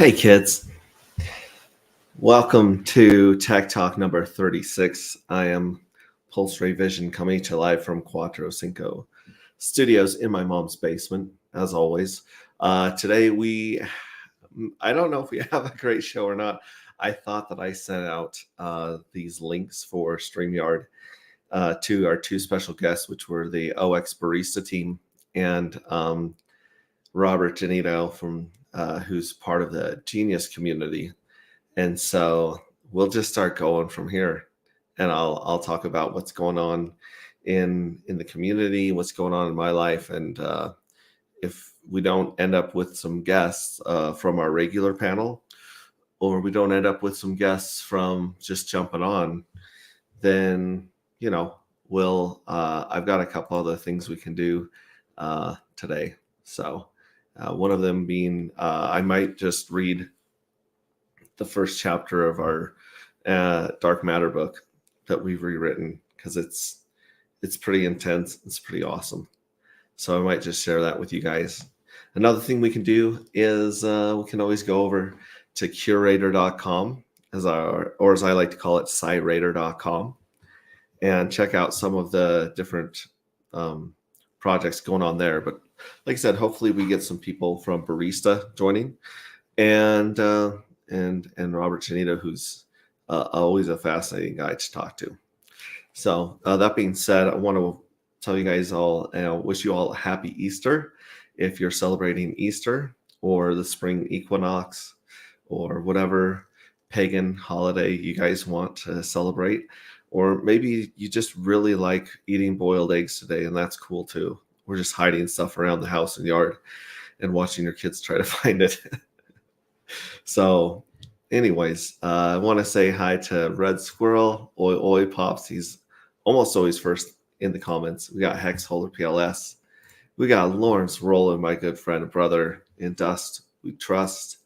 Hey kids, welcome to Tech Talk number 36. I am Pulse Ray Vision coming to you live from Cuatro Cinco Studios in my mom's basement, as always. Today I don't know if we have a great show or not. I thought that I sent out these links for StreamYard to our two special guests, which were the OX Barista team and Robert Genito from who's part of the Genius community. And so we'll just start going from here, and I'll talk about what's going on in the community, what's going on in my life, and if we don't end up with some guests from our regular panel, or we don't end up with some guests from just jumping on, then we'll I've got a couple other things we can do today. So one of them being I might just read the first chapter of our dark matter book that we've rewritten, because it's pretty intense. It's pretty awesome. So I might just share that with you guys. Another thing we can do is we can always go over to curator.com, or as I like to call it, scirator.com, and check out some of the different projects going on there. But like I said, hopefully we get some people from Barista joining, and Robert Genito, who's always a fascinating guy to talk to. So that being said, I want to tell you guys all, wish you all a happy Easter if you're celebrating Easter or the spring equinox or whatever pagan holiday you guys want to celebrate. Or maybe you just really like eating boiled eggs today, and that's cool too. We're just hiding stuff around the house and yard and watching your kids try to find it. So anyways, I want to say hi to Red Squirrel, Oi Pops. He's almost always first in the comments. We got Hex Holder PLS. We got Lawrence Roland, my good friend and brother in Dust We Trust.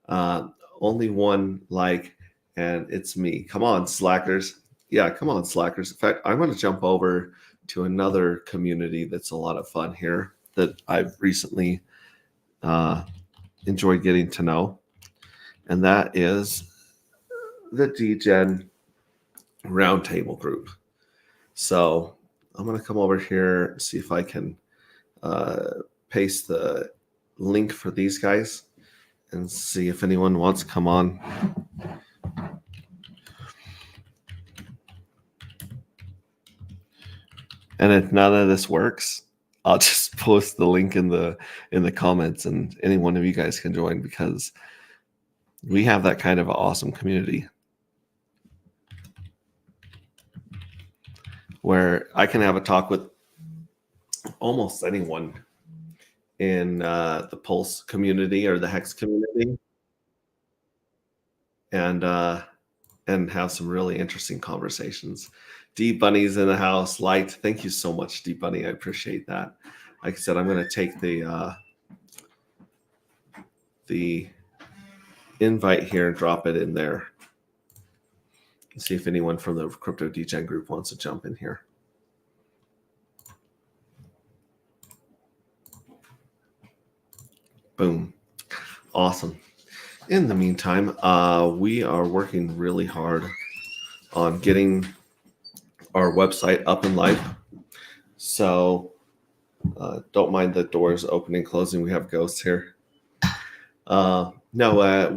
Only one like, and it's me. Come on, slackers. Yeah, come on, slackers. In fact, I'm going to jump over to another community that's a lot of fun here that I've recently enjoyed getting to know. And that is the DGen Roundtable group. So I'm going to come over here and see if I can paste the link for these guys and see if anyone wants to come on. And if none of this works, I'll just post the link in the comments, and any one of you guys can join, because we have that kind of an awesome community where I can have a talk with almost anyone in the Pulse community or the Hex community, and have some really interesting conversations. D Bunny's in the house. Light, thank you so much, D Bunny. I appreciate that. Like I said, I'm going to take the invite here and drop it in there. See if anyone from the Crypto DGen group wants to jump in here. Boom. Awesome. In the meantime, we are working really hard on getting our website up and live. So don't mind the doors opening and closing. We have ghosts here. No,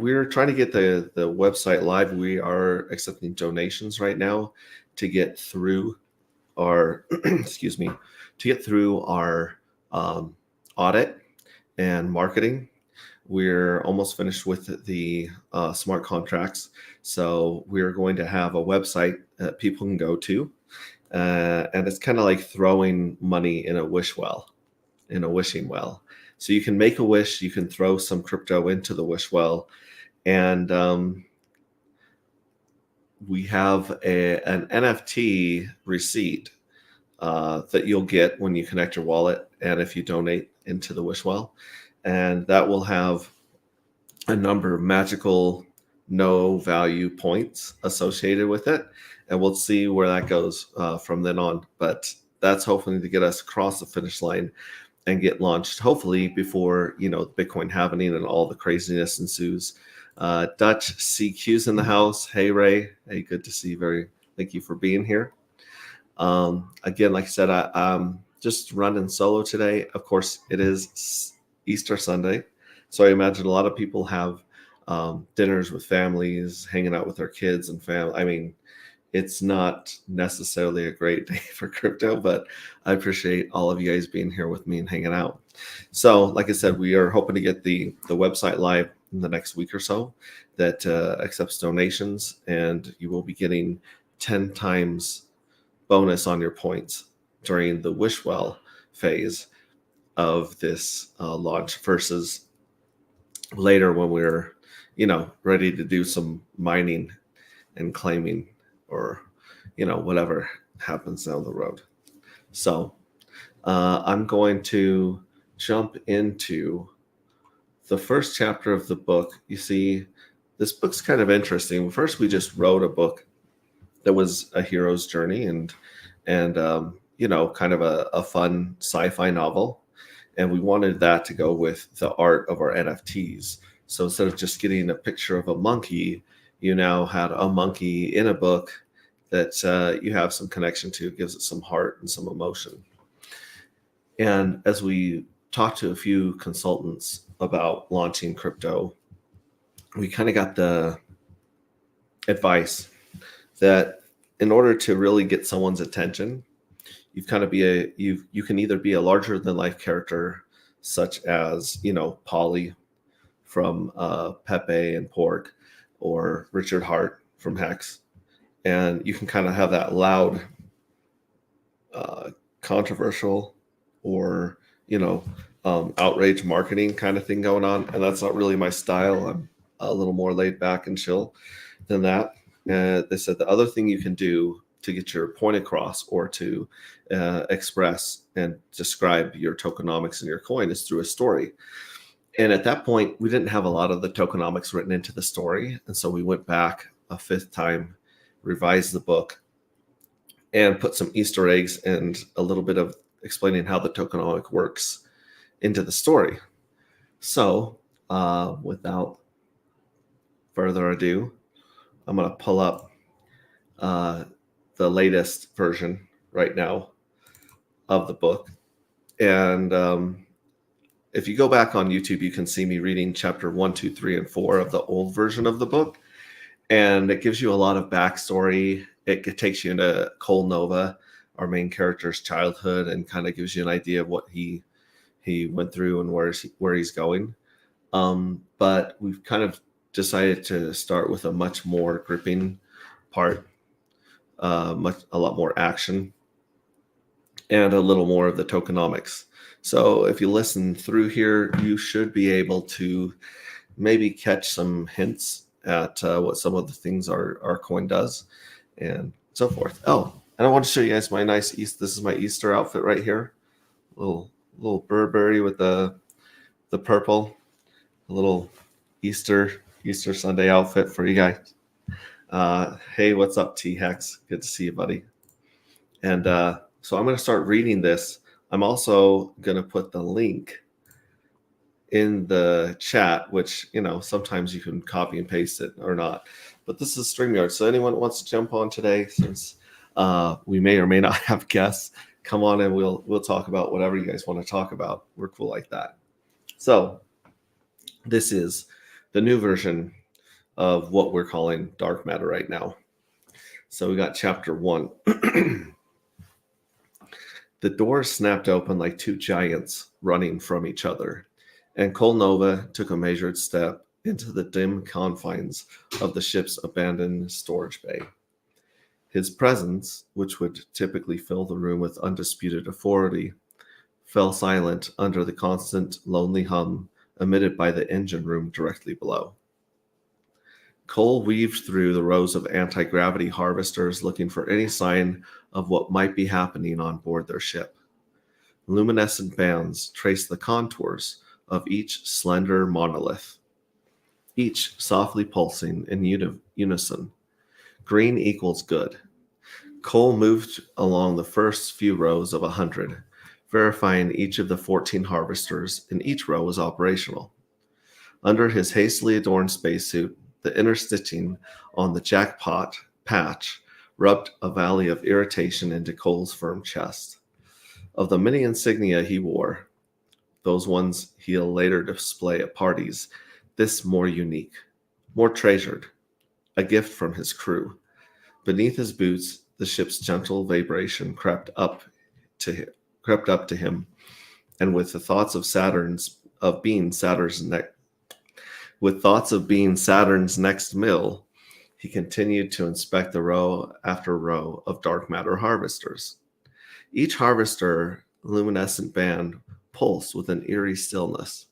we're trying to get the website live. We are accepting donations right now to get through our excuse me, to get through our audit and marketing. We're almost finished with the smart contracts, so we're going to have a website that people can go to, and it's kind of like throwing money in a wishing well. So you can make a wish, you can throw some crypto into the wish well, and we have an NFT receipt that you'll get when you connect your wallet and if you donate into the wish well, and that will have a number of magical no value points associated with it, and we'll see where that goes from then on. But that's hopefully to get us across the finish line and get launched hopefully before Bitcoin halving and all the craziness ensues. Dutch CQ's in the house. Hey Ray, hey, good to see you. Thank you for being here. Again, like I said, I'm just running solo today. Of course, it is Easter Sunday, so I imagine a lot of people have dinners with families, hanging out with their kids and family. I mean, it's not necessarily a great day for crypto, but I appreciate all of you guys being here with me and hanging out. So, like I said, we are hoping to get the website live in the next week or so that accepts donations, and you will be getting 10 times bonus on your points during the wish well phase of this launch versus later when we're ready to do some mining and claiming, or whatever happens down the road. So I'm going to jump into the first chapter of the book. You see, this book's kind of interesting. First, we just wrote a book that was a hero's journey and kind of a fun sci-fi novel, and we wanted that to go with the art of our NFTs. So instead of just getting a picture of a monkey, you now had a monkey in a book that you have some connection to. It gives it some heart and some emotion. And as we talked to a few consultants about launching crypto, we kind of got the advice that in order to really get someone's attention, you can either be a larger than life character, such as Polly from Pepe and Pork, or Richard Hart from Hex, and you can kind of have that loud, controversial, or outrage marketing kind of thing going on, and that's not really my style. I'm a little more laid back and chill than that. And they said the other thing you can do to get your point across, or to express and describe your tokenomics and your coin, is through a story. And at that point, we didn't have a lot of the tokenomics written into the story, and so we went back a fifth time, revised the book, and put some Easter eggs and a little bit of explaining how the tokenomic works into the story. So without further ado, I'm going to pull up the latest version right now of the book. And if you go back on YouTube, you can see me reading chapter 1, 2, 3, and 4 of the old version of the book. And it gives you a lot of backstory. It takes you into Cole Nova, our main character's childhood, and kind of gives you an idea of what he went through and where he's going. But we've kind of decided to start with a much more gripping part, a lot more action, and a little more of the tokenomics. So if you listen through here, you should be able to maybe catch some hints at what some of the things our coin does and so forth. Oh, and I want to show you guys my nice this is my Easter outfit right here. Little Burberry with the purple, a little Easter Sunday outfit for you guys. Hey, what's up, T-Hex? Good to see you, buddy. And so I'm going to start reading this. I'm also going to put the link in the chat, which, sometimes you can copy and paste it or not. But this is StreamYard. So anyone wants to jump on today, since we may or may not have guests, come on and we'll talk about whatever you guys want to talk about. We're cool like that. So this is the new version of what we're calling dark matter right now. So we got chapter 1. The doors snapped open like two giants running from each other, and Cole Nova took a measured step into the dim confines of the ship's abandoned storage bay. His presence, which would typically fill the room with undisputed authority, fell silent under the constant lonely hum emitted by the engine room directly below. Cole weaved through the rows of anti-gravity harvesters looking for any sign of what might be happening on board their ship. Luminescent bands traced the contours of each slender monolith, each softly pulsing in unison. Green equals good. Cole moved along the first few rows of 100, verifying each of the 14 harvesters in each row was operational. Under his hastily adorned spacesuit, the inner stitching on the jackpot patch rubbed a valley of irritation into Cole's firm chest. Of the many insignia he wore, those ones he'll later display at parties, this more unique, more treasured, a gift from his crew. Beneath his boots, the ship's gentle vibration crept up to him, and with thoughts of being Saturn's next mill, he continued to inspect the row after row of dark matter harvesters. Each harvester luminescent band pulsed with an eerie stillness.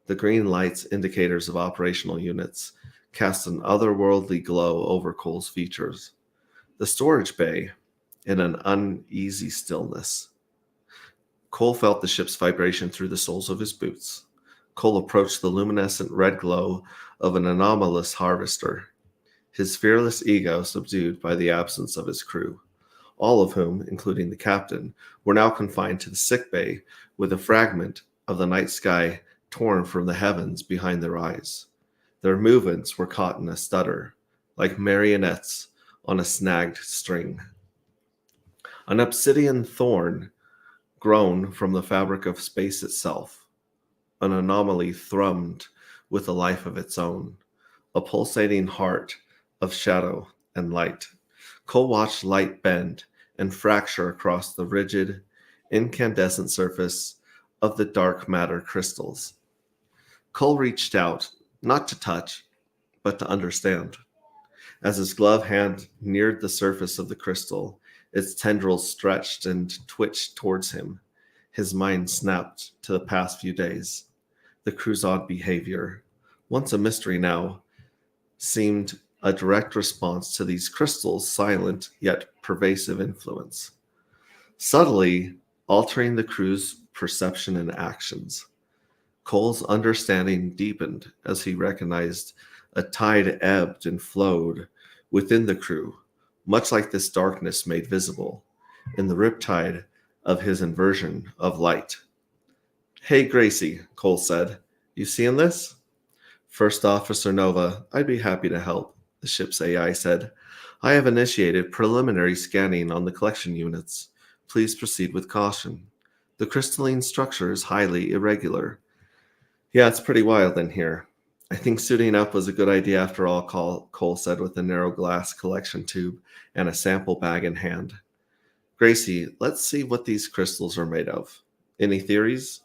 The green lights, indicators of operational units, cast an otherworldly glow over Cole's features. The storage bay, in an uneasy stillness. Cole felt the ship's vibration through the soles of his boots. Cole approached the luminescent red glow of an anomalous harvester, his fearless ego subdued by the absence of his crew, all of whom, including the captain, were now confined to the sick bay with a fragment of the night sky torn from the heavens behind their eyes. Their movements were caught in a stutter, like marionettes on a snagged string. An obsidian thorn grown from the fabric of space itself. An anomaly thrummed with a life of its own, a pulsating heart of shadow and light. Cole watched light bend and fracture across the rigid, incandescent surface of the dark matter crystals. Cole reached out, not to touch, but to understand. As his glove hand neared the surface of the crystal, its tendrils stretched and twitched towards him. His mind snapped to the past few days. The crew's odd behavior, once a mystery now, seemed a direct response to these crystals' silent yet pervasive influence, subtly altering the crew's perception and actions. Cole's understanding deepened as he recognized a tide ebbed and flowed within the crew, much like this darkness made visible in the riptide of his inversion of light. "Hey, Gracie," Cole said. "You seeing this?" "First Officer Nova, I'd be happy to help," the ship's AI said. "I have initiated preliminary scanning on the collection units. Please proceed with caution. The crystalline structure is highly irregular." "Yeah, it's pretty wild in here. I think suiting up was a good idea after all," Cole said with a narrow glass collection tube and a sample bag in hand. "Gracie, let's see what these crystals are made of. Any theories?"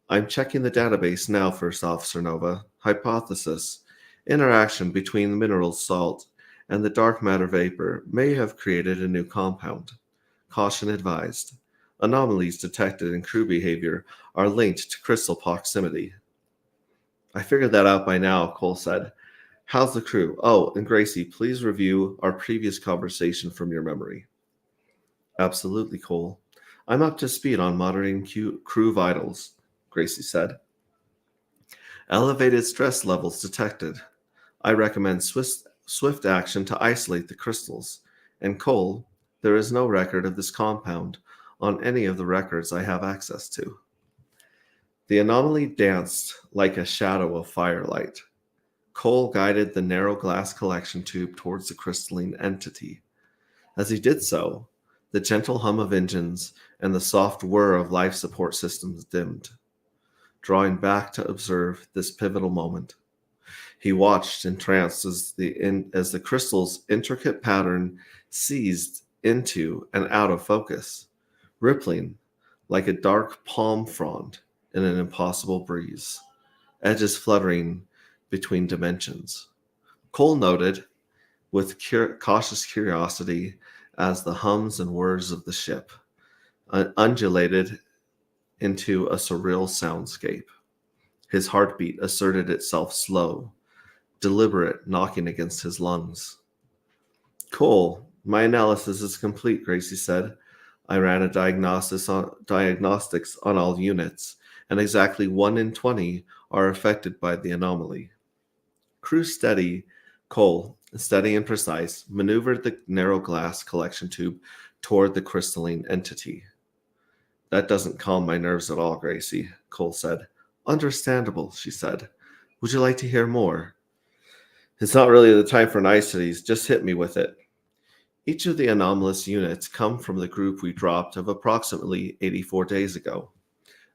"I'm checking the database now, First Officer Nova. Hypothesis: interaction between the mineral salt and the dark matter vapor may have created a new compound. Caution advised. Anomalies detected in crew behavior are linked to crystal proximity." "I figured that out by now," Cole said. "How's the crew? Oh, and Gracie, please review our previous conversation from your memory." "Absolutely, Cole. I'm up to speed on monitoring crew vitals," Gracie said. "Elevated stress levels detected. I recommend swift action to isolate the crystals. And Cole, there is no record of this compound on any of the records I have access to." The anomaly danced like a shadow of firelight. Cole guided the narrow glass collection tube towards the crystalline entity. As he did so, the gentle hum of engines and the soft whir of life support systems dimmed. Drawing back to observe this pivotal moment, he watched entranced as the crystal's intricate pattern seized into and out of focus, rippling like a dark palm frond in an impossible breeze, edges fluttering between dimensions. Cole noted with cautious curiosity as the hums and whirs of the ship undulated into a surreal soundscape. His heartbeat asserted itself slow, deliberate, knocking against his lungs. "Cole, my analysis is complete," Gracie said. "I ran a diagnostics on all units, and exactly 1 in 20 are affected by the anomaly." Crew steady, Cole, steady and precise, maneuvered the narrow glass collection tube toward the crystalline entity. That doesn't calm my nerves at all, Gracie, Cole said. Understandable, she said. Would you like to hear more? It's not really the time for niceties. Just hit me with it. Each of the anomalous units come from the group we dropped of approximately 84 days ago.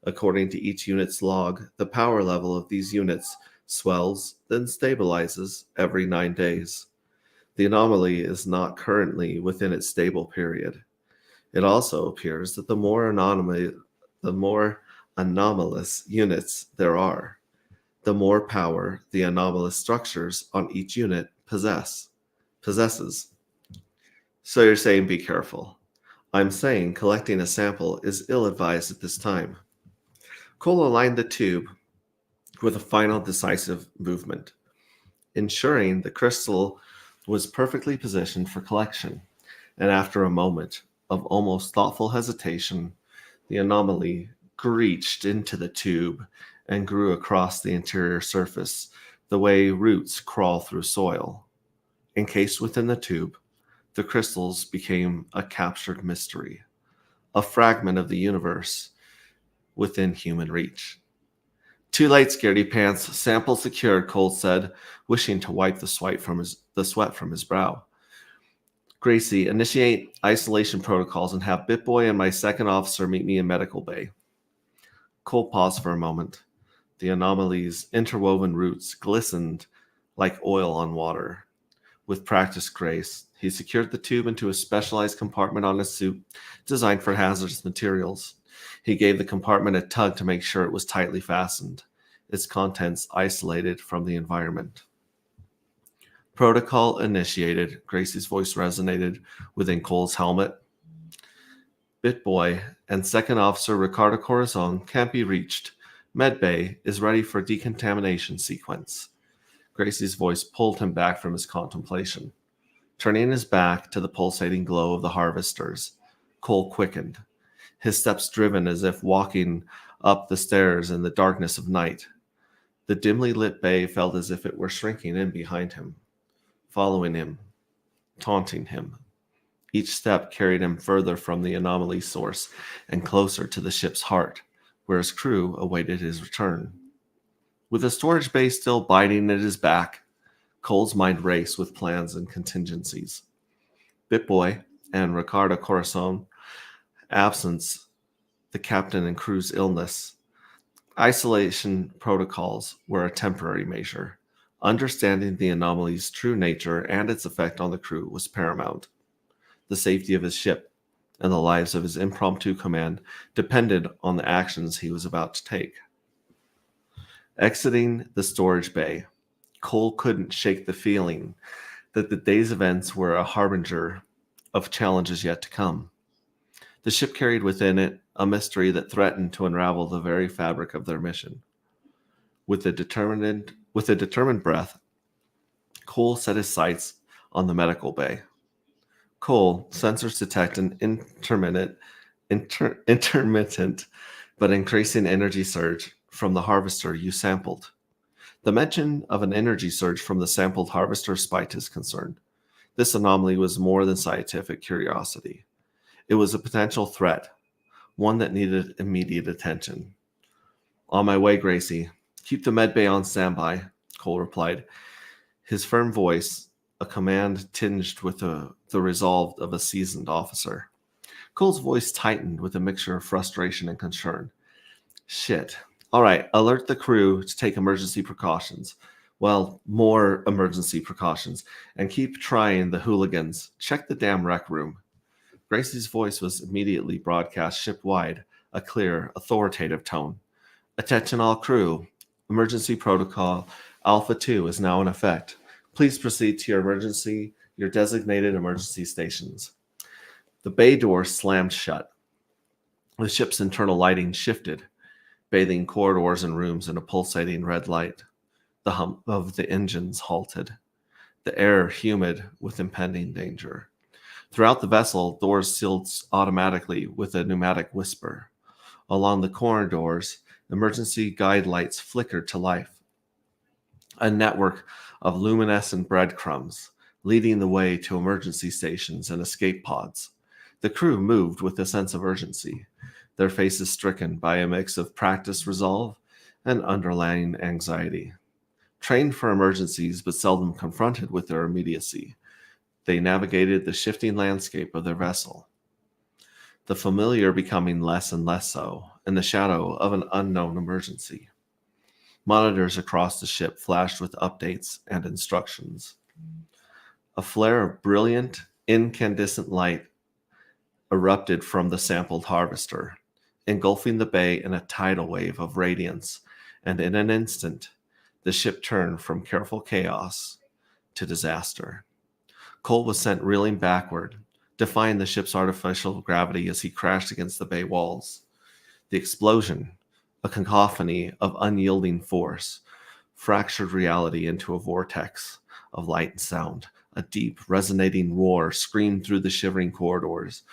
According to each unit's log, the power level of these units swells, then stabilizes every 9 days. The anomaly is not currently within its stable period. It also appears that the more anomalous units there are, the more power the anomalous structures on each unit possesses. So you're saying be careful. I'm saying collecting a sample is ill-advised at this time. Cole aligned the tube with a final decisive movement, ensuring the crystal was perfectly positioned for collection. And after a moment of almost thoughtful hesitation, the anomaly reached into the tube and grew across the interior surface the way roots crawl through soil. Encased within the tube, the crystals became a captured mystery, a fragment of the universe within human reach. Too late, Scaredy Pants. Sample secured, Cole said, wishing to wipe the sweat from his brow. Gracie, initiate isolation protocols and have BitBoy and my second officer meet me in medical bay. Cole paused for a moment. The anomaly's interwoven roots glistened like oil on water. With practiced grace, he secured the tube into a specialized compartment on his suit designed for hazardous materials. He gave the compartment a tug to make sure it was tightly fastened, its contents isolated from the environment. Protocol initiated, Gracie's voice resonated within Cole's helmet. BitBoy and Second Officer Ricardo Corazon can't be reached. Medbay is ready for decontamination sequence. Gracie's voice pulled him back from his contemplation. Turning his back to the pulsating glow of the harvesters, Cole quickened, his steps driven as if walking up the stairs in the darkness of night. The dimly lit bay felt as if it were shrinking in behind him, following him, taunting him. Each step carried him further from the anomaly source and closer to the ship's heart, where his crew awaited his return. With the storage bay still biting at his back, Cole's mind raced with plans and contingencies. BitBoy and Ricardo Corazon, absence, the captain and crew's illness. Isolation protocols were a temporary measure. Understanding the anomaly's true nature and its effect on the crew was paramount. The safety of his ship and the lives of his impromptu command depended on the actions he was about to take. Exiting the storage bay, Cole couldn't shake the feeling that the day's events were a harbinger of challenges yet to come. The ship carried within it a mystery that threatened to unravel the very fabric of their mission. With a determined breath, Cole set his sights on the medical bay. Cole, sensors detect an intermittent but increasing energy surge from the harvester you sampled. The mention of an energy surge from the sampled harvester spiked his concern. This anomaly was more than scientific curiosity. It was a potential threat, one that needed immediate attention. On my way, Gracie. Keep the medbay on standby, Cole replied, his firm voice a command tinged with the resolve of a seasoned officer. Cole's voice tightened with a mixture of frustration and concern. Shit. All right, alert the crew to take emergency precautions. Well, more emergency precautions. And keep trying the hooligans. Check the damn rec room. Gracie's voice was immediately broadcast ship-wide, a clear, authoritative tone. Attention all crew. Emergency protocol Alpha 2 is now in effect. Please proceed to your designated emergency stations. The bay door slammed shut. The ship's internal lighting shifted, bathing corridors and rooms in a pulsating red light. The hum of the engines halted, the air humid with impending danger. Throughout the vessel, doors sealed automatically with a pneumatic whisper. Along the corridors, emergency guide lights flickered to life. A network of luminescent breadcrumbs leading the way to emergency stations and escape pods. The crew moved with a sense of urgency. their faces stricken by a mix of practiced resolve and underlying anxiety. Trained for emergencies but seldom confronted with their immediacy, they navigated the shifting landscape of their vessel, the familiar becoming less and less so in the shadow of an unknown emergency. Monitors across the ship flashed with updates and instructions. A flare of brilliant, incandescent light erupted from the sampled harvester, engulfing the bay in a tidal wave of radiance, and in an instant, the ship turned from careful chaos to disaster. Cole was sent reeling backward, defying the ship's artificial gravity as he crashed against the bay walls. The explosion, a cacophony of unyielding force, fractured reality into a vortex of light and sound. A deep, resonating roar screamed through the shivering corridors.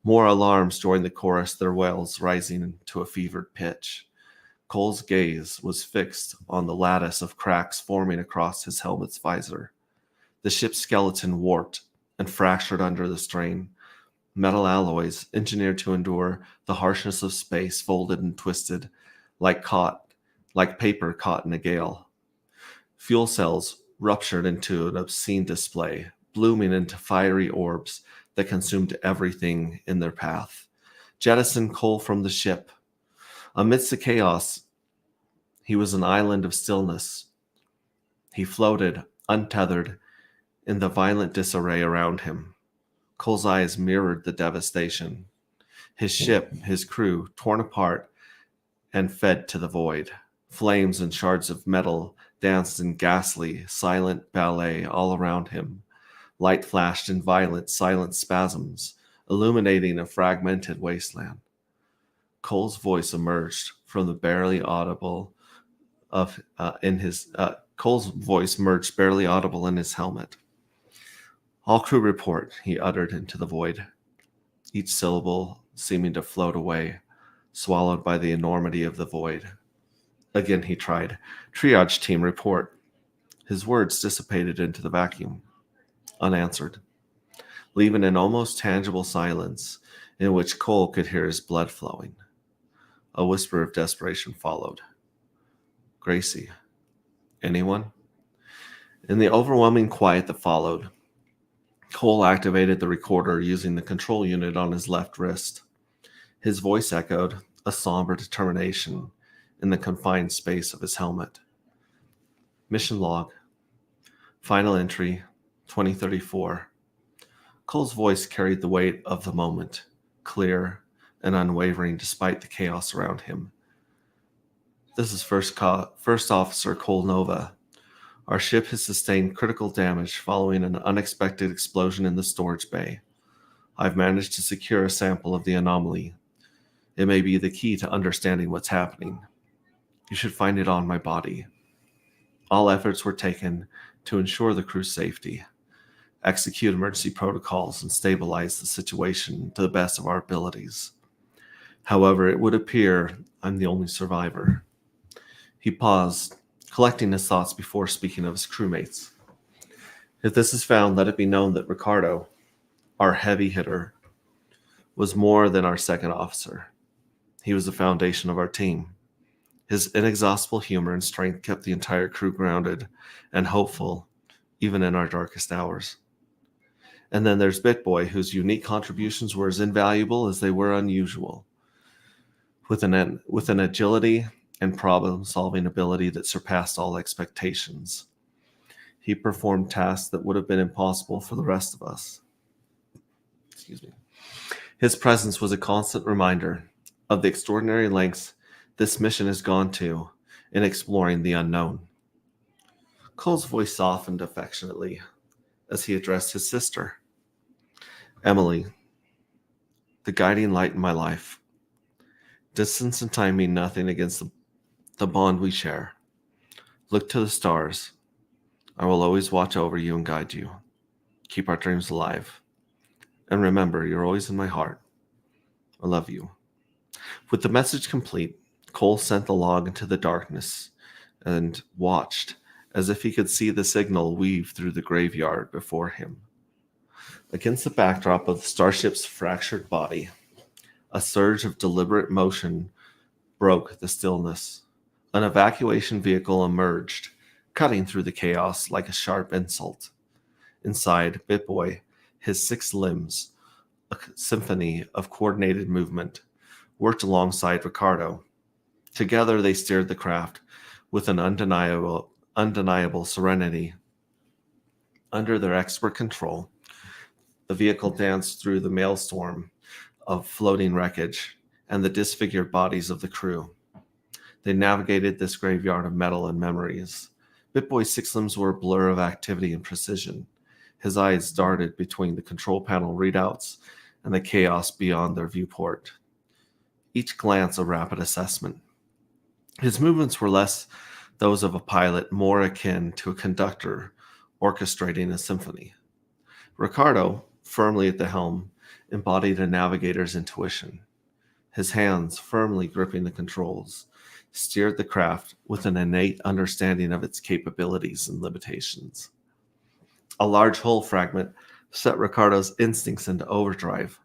More alarms joined the chorus, their wails rising to a fevered pitch. Cole's gaze was fixed on the lattice of cracks forming across his helmet's visor. The ship's skeleton warped and fractured under the strain. Metal alloys, engineered to endure the harshness of space, folded and twisted like paper caught in a gale. Fuel cells ruptured into an obscene display, blooming into fiery orbs that consumed everything in their path. Jettison Cole from the ship. Amidst the chaos, he was an island of stillness. He floated, untethered, in the violent disarray around him. Cole's eyes mirrored the devastation. His ship, his crew, torn apart and fed to the void. Flames and shards of metal danced in ghastly, silent ballet all around him. Light flashed in violent, silent spasms, illuminating a fragmented wasteland. Cole's voice emerged from the barely audible Cole's voice merged barely audible in his helmet. "All crew report," he uttered into the void, each syllable seeming to float away, swallowed by the enormity of the void. Again he tried. "Triage team report." His words dissipated into the vacuum, unanswered, leaving an almost tangible silence in which Cole could hear his blood flowing. A whisper of desperation followed. "Gracie, anyone?" In the overwhelming quiet that followed, Cole activated the recorder using the control unit on his left wrist. His voice echoed, a somber determination, in the confined space of his helmet. Mission log. Final entry, 2034. Cole's voice carried the weight of the moment, clear and unwavering despite the chaos around him. "This is First Officer Cole Nova. Our ship has sustained critical damage following an unexpected explosion in the storage bay. I've managed to secure a sample of the anomaly. It may be the key to understanding what's happening. You should find it on my body. All efforts were taken to ensure the crew's safety, execute emergency protocols, and stabilize the situation to the best of our abilities. However, it would appear I'm the only survivor." He paused, collecting his thoughts before speaking of his crewmates. "If this is found, let it be known that Ricardo, our heavy hitter, was more than our second officer. He was the foundation of our team. His inexhaustible humor and strength kept the entire crew grounded and hopeful, even in our darkest hours. And then there's BitBoy, whose unique contributions were as invaluable as they were unusual. With an agility and problem-solving ability that surpassed all expectations, he performed tasks that would have been impossible for the rest of us. His presence was a constant reminder of the extraordinary lengths this mission has gone to in exploring the unknown." Cole's voice softened affectionately as he addressed his sister. "Emily, the guiding light in my life. Distance and time mean nothing against the bond we share. Look to the stars. I will always watch over you and guide you. Keep our dreams alive. And remember, you're always in my heart. I love you." With the message complete, Cole sent the log into the darkness and watched as if he could see the signal weave through the graveyard before him. Against the backdrop of the starship's fractured body, A surge of deliberate motion broke the stillness. An evacuation vehicle emerged, cutting through the chaos like a sharp insult. Inside, Bitboy, his 6 limbs, a symphony of coordinated movement, worked alongside Ricardo. Together they steered the craft with an undeniable serenity. Under their expert control, the vehicle danced through the maelstrom of floating wreckage and the disfigured bodies of the crew. They navigated this graveyard of metal and memories. Bitboy's 6 limbs were a blur of activity and precision. His eyes darted between the control panel readouts and the chaos beyond their viewport. Each glance a rapid assessment. His movements were less those of a pilot, more akin to a conductor orchestrating a symphony. Ricardo, firmly at the helm, embodied a navigator's intuition. His hands, firmly gripping the controls, steered the craft with an innate understanding of its capabilities and limitations. A large hull fragment set Ricardo's instincts into overdrive.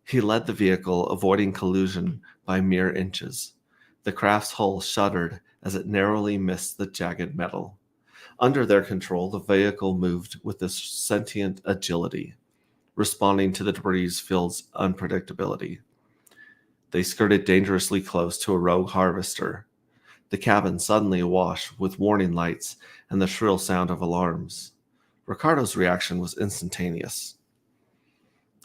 He led the vehicle, avoiding collision by mere inches. The craft's hull shuddered as it narrowly missed the jagged metal. Under their control, the vehicle moved with a sentient agility, responding to the debris field's unpredictability. They skirted dangerously close to a rogue harvester, the cabin suddenly awash with warning lights and the shrill sound of alarms. Ricardo's reaction was instantaneous.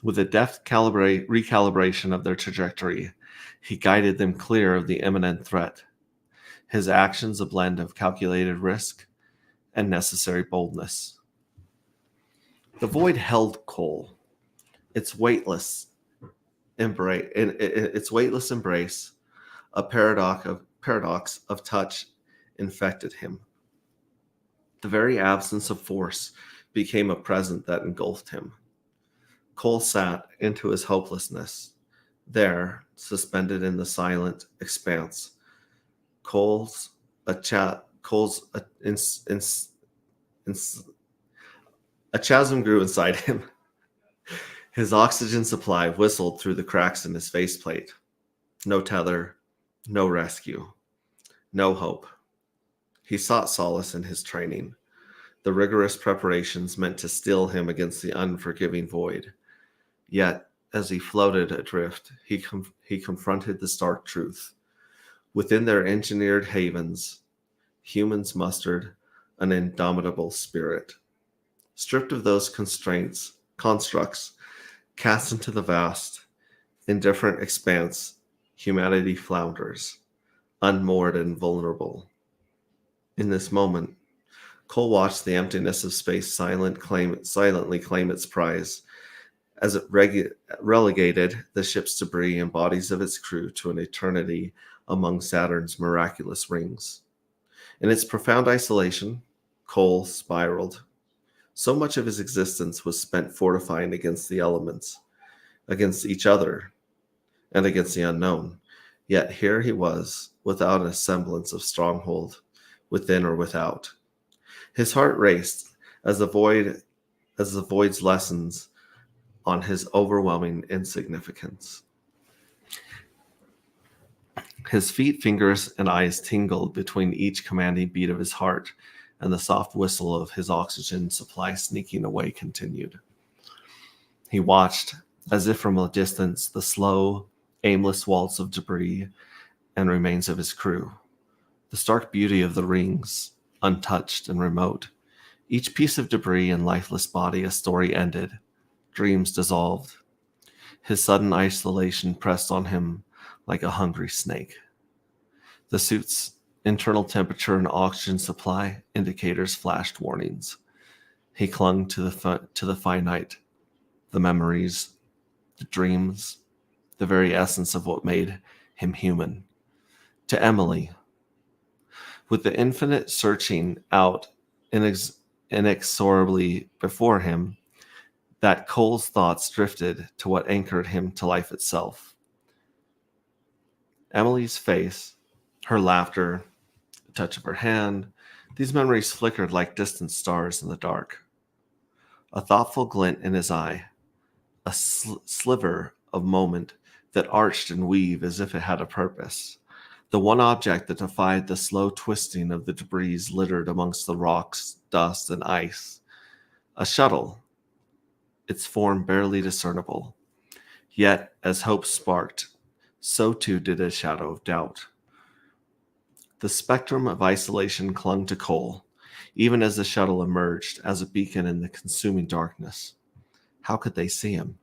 With a deft recalibration of their trajectory, he guided them clear of the imminent threat. His actions a blend of calculated risk and necessary boldness. The void held Cole. Its weightless embrace, a paradox of touch, infected him. The very absence of force became a present that engulfed him. Cole sat into his hopelessness. There, suspended in the silent expanse, a chasm grew inside him. His oxygen supply whistled through the cracks in his faceplate. No tether, no rescue, no hope. He sought solace in his training, the rigorous preparations meant to steel him against the unforgiving void. Yet, as he floated adrift, he confronted the stark truth. Within their engineered havens, humans mustered an indomitable spirit. Stripped of those constructs, cast into the vast, indifferent expanse, humanity flounders, unmoored and vulnerable. In this moment, Cole watched the emptiness of space silently claim its prize, as it relegated the ship's debris and bodies of its crew to an eternity among Saturn's miraculous rings. In its profound isolation, Cole spiraled. So much of his existence was spent fortifying against the elements, against each other, and against the unknown. Yet here he was, without a semblance of stronghold, within or without. His heart raced as the void's lessons on his overwhelming insignificance. His feet, fingers, and eyes tingled between each commanding beat of his heart, and the soft whistle of his oxygen supply sneaking away continued. He watched, as if from a distance, the slow, aimless waltz of debris and remains of his crew. The stark beauty of the rings, untouched and remote. Each piece of debris and lifeless body a story ended, dreams dissolved. His sudden isolation pressed on him like a hungry snake. The suit's internal temperature and oxygen supply indicators flashed warnings. He clung to the finite, the memories, the dreams, the very essence of what made him human. To Emily, with the infinite searching out inexorably before him, that Cole's thoughts drifted to what anchored him to life itself. Emily's face, her laughter, the touch of her hand, these memories flickered like distant stars in the dark. A thoughtful glint in his eye, a sliver of moment that arched and weaved as if it had a purpose. The one object that defied the slow twisting of the debris littered amongst the rocks, dust, and ice. A shuttle, its form barely discernible. Yet, as hope sparked, so too did a shadow of doubt. The spectrum of isolation clung to Cole, even as the shuttle emerged as a beacon in the consuming darkness. How could they see him?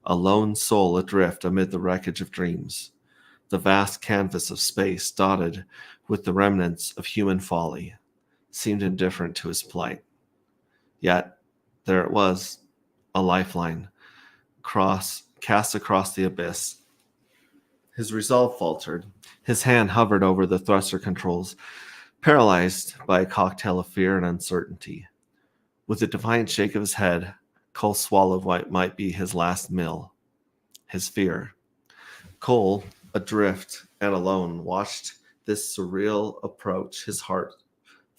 A lone soul adrift amid the wreckage of dreams. The vast canvas of space, dotted with the remnants of human folly, seemed indifferent to his plight. Yet, there it was, a lifeline, cast across the abyss. His resolve faltered. His hand hovered over the thruster controls, paralyzed by a cocktail of fear and uncertainty. With a defiant shake of his head, Cole swallowed what might be his last meal. His fear. Cole, adrift and alone, watched this surreal approach, his heart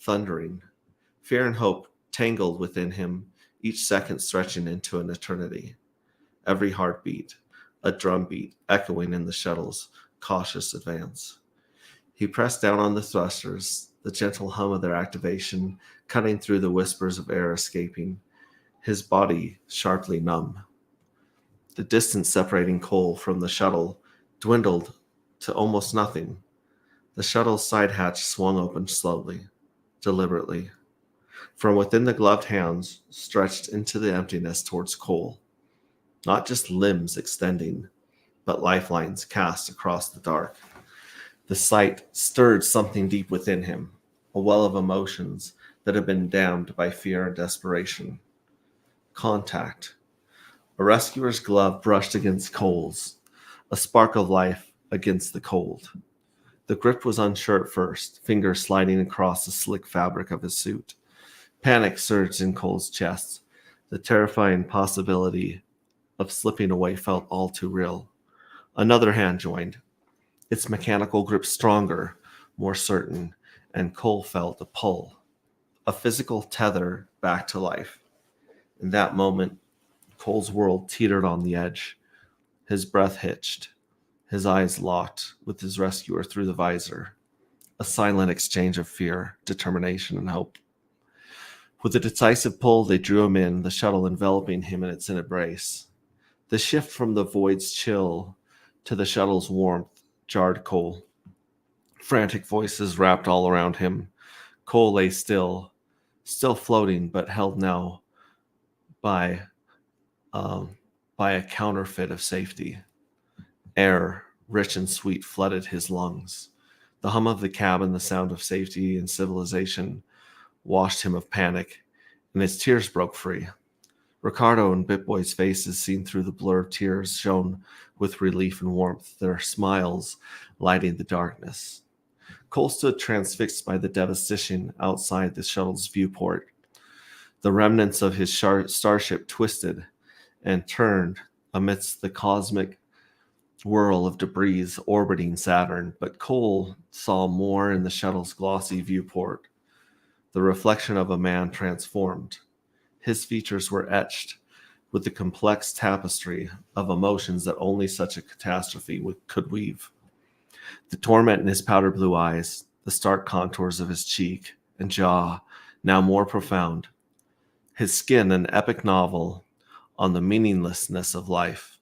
thundering. Fear and hope tangled within him, each second stretching into an eternity. Every heartbeat, a drumbeat echoing in the shuttle's cautious advance. He pressed down on the thrusters, the gentle hum of their activation cutting through the whispers of air escaping, his body sharply numb. The distance separating Cole from the shuttle dwindled to almost nothing. The shuttle's side hatch swung open slowly, deliberately. From within the gloved hands stretched into the emptiness towards Cole. Not just limbs extending, but lifelines cast across the dark. The sight stirred something deep within him, a well of emotions that had been dammed by fear and desperation. Contact. A rescuer's glove brushed against Cole's, a spark of life against the cold. The grip was unsure at first, fingers sliding across the slick fabric of his suit. Panic surged in Cole's chest. The terrifying possibility of slipping away felt all too real. Another hand joined, its mechanical grip stronger, more certain, and Cole felt a pull, a physical tether back to life. In that moment, Cole's world teetered on the edge. His breath hitched, his eyes locked with his rescuer through the visor. A silent exchange of fear, determination, and hope. With a decisive pull, they drew him in, the shuttle enveloping him in its embrace. The shift from the void's chill to the shuttle's warmth jarred Cole. Frantic voices rapped all around him. Cole lay still floating, but held now by a counterfeit of safety. Air, rich and sweet, flooded his lungs. The hum of the cabin, the sound of safety and civilization, washed him of panic, and his tears broke free. Ricardo and Bitboy's faces, seen through the blur of tears, shone with relief and warmth, their smiles lighting the darkness. Cole stood transfixed by the devastation outside the shuttle's viewport. The remnants of his starship twisted and turned amidst the cosmic whirl of debris orbiting Saturn, but Cole saw more in the shuttle's glossy viewport, the reflection of a man transformed. His features were etched with the complex tapestry of emotions that only such a catastrophe could weave. The torment in his powder blue eyes, the stark contours of his cheek and jaw, now more profound. His skin an epic novel on the meaninglessness of life.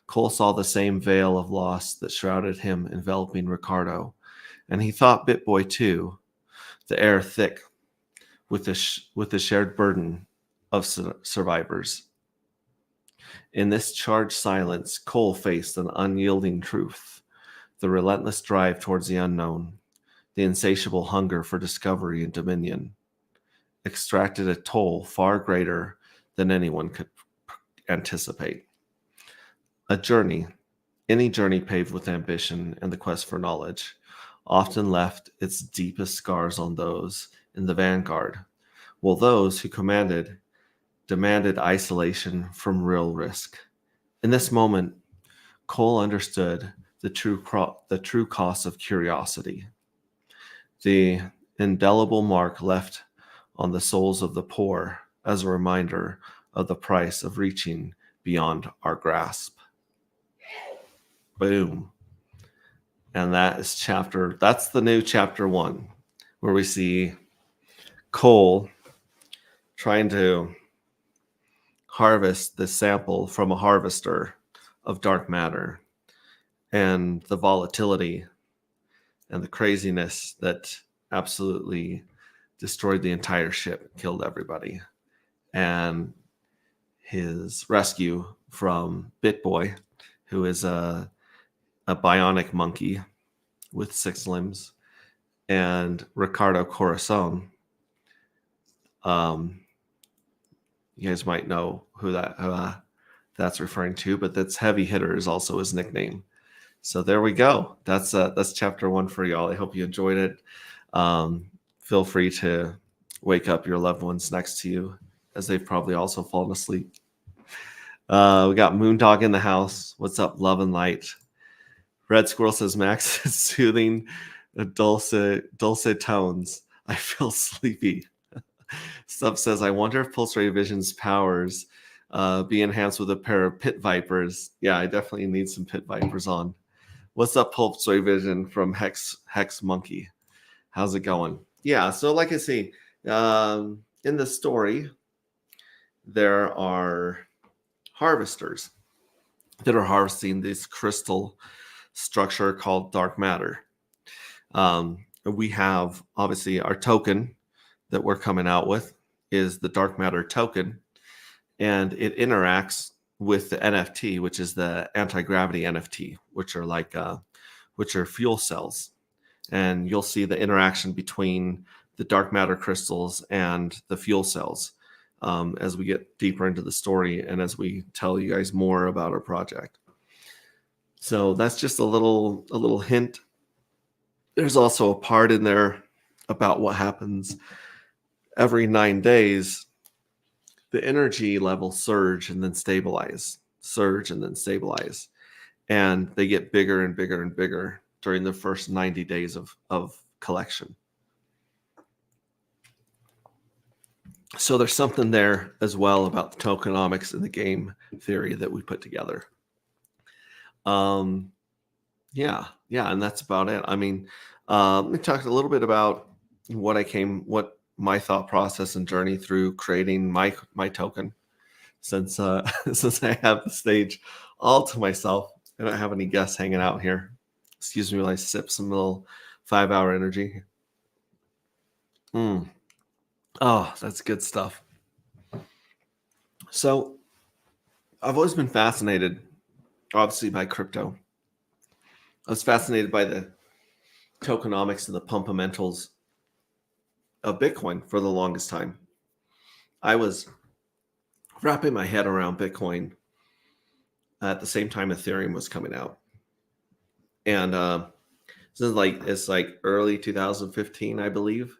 Cole saw the same veil of loss that shrouded him enveloping Ricardo, and he thought Bitboy too, the air thick with the shared burden of survivors. In this charged silence, Cole faced an unyielding truth, the relentless drive towards the unknown, the insatiable hunger for discovery and dominion, extracted a toll far greater than anyone could anticipate. A journey, any journey paved with ambition and the quest for knowledge, often left its deepest scars on those in the vanguard, while those who demanded isolation from real risk. In this moment, Cole understood the true cost of curiosity, the indelible mark left on the souls of the poor as a reminder of the price of reaching beyond our grasp. Boom. And that's the new chapter 1, where we see Cole trying to harvest the sample from a harvester of dark matter, and the volatility and the craziness that absolutely destroyed the entire ship, killed everybody. And his rescue from BitBoy, who is a bionic monkey with 6 limbs, and Ricardo Corazon. You guys might know who that's referring to, but that's Heavy Hitter is also his nickname. So there we go. That's chapter 1 for y'all. I hope you enjoyed it. Feel free to wake up your loved ones next to you, as they've probably also fallen asleep. We got Moondog in the house. What's up, love and light? Red Squirrel says Max is soothing dulcet tones. I feel sleepy. Stuff says, I wonder if Pulse Ray Vision's powers be enhanced with a pair of pit vipers. Yeah, I definitely need some pit vipers on. What's up, Pulse Ray Vision from Hex Monkey? How's it going? Yeah, so like I say, in the story, there are harvesters that are harvesting this crystal structure called dark matter. We have, obviously, our token that we're coming out with is the dark matter token, and it interacts with the NFT, which is the anti-gravity NFT, which are fuel cells. And you'll see the interaction between the dark matter crystals and the fuel cells as we get deeper into the story and as we tell you guys more about our project. So that's just a little hint. There's also a part in there about what happens every 9 days. The energy levels surge and then stabilize, and they get bigger and bigger and bigger during the first 90 days of collection. So there's something there as well about the tokenomics and the game theory that we put together. Yeah, and that's about it. I mean, let me talk a little bit about what my thought process and journey through creating my token. Since since I have the stage all to myself, I don't have any guests hanging out here. Excuse me while I sip some little 5-hour energy. Oh, that's good stuff. So I've always been fascinated, obviously, by crypto. I was fascinated by the tokenomics and the fundamentals of Bitcoin for the longest time. I was wrapping my head around Bitcoin at the same time Ethereum was coming out. And it's like early 2015, I believe.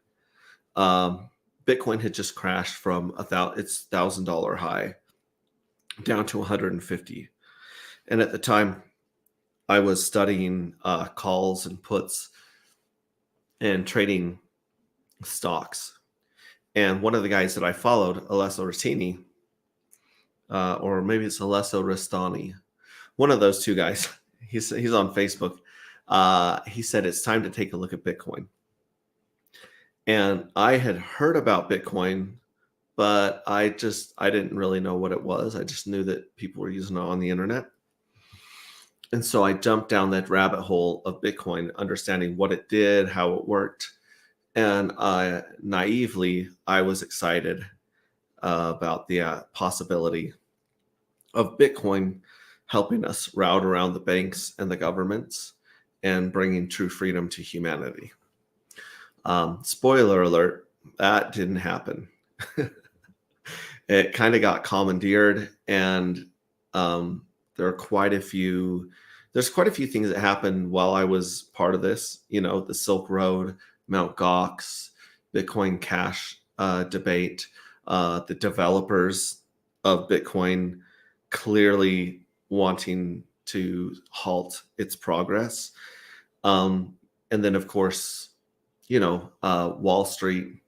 Bitcoin had just crashed from its $1,000 high down to 150. And at the time, I was studying calls and puts and trading stocks. And one of the guys that I followed, Alessio Rastini, or maybe it's Alessio Rastani, one of those two guys, he's on Facebook. He said, it's time to take a look at Bitcoin. And I had heard about Bitcoin, but I didn't really know what it was. I just knew that people were using it on the internet. And so I jumped down that rabbit hole of Bitcoin, understanding what it did, how it worked. And naively, I was excited about the possibility of Bitcoin helping us route around the banks and the governments and bringing true freedom to humanity. Spoiler alert, that didn't happen. It kind of got commandeered, and there's quite a few things that happened while I was part of this. The Silk Road, Mt. Gox, Bitcoin Cash debate, the developers of Bitcoin clearly wanting to halt its progress. And then, of course, Wall Street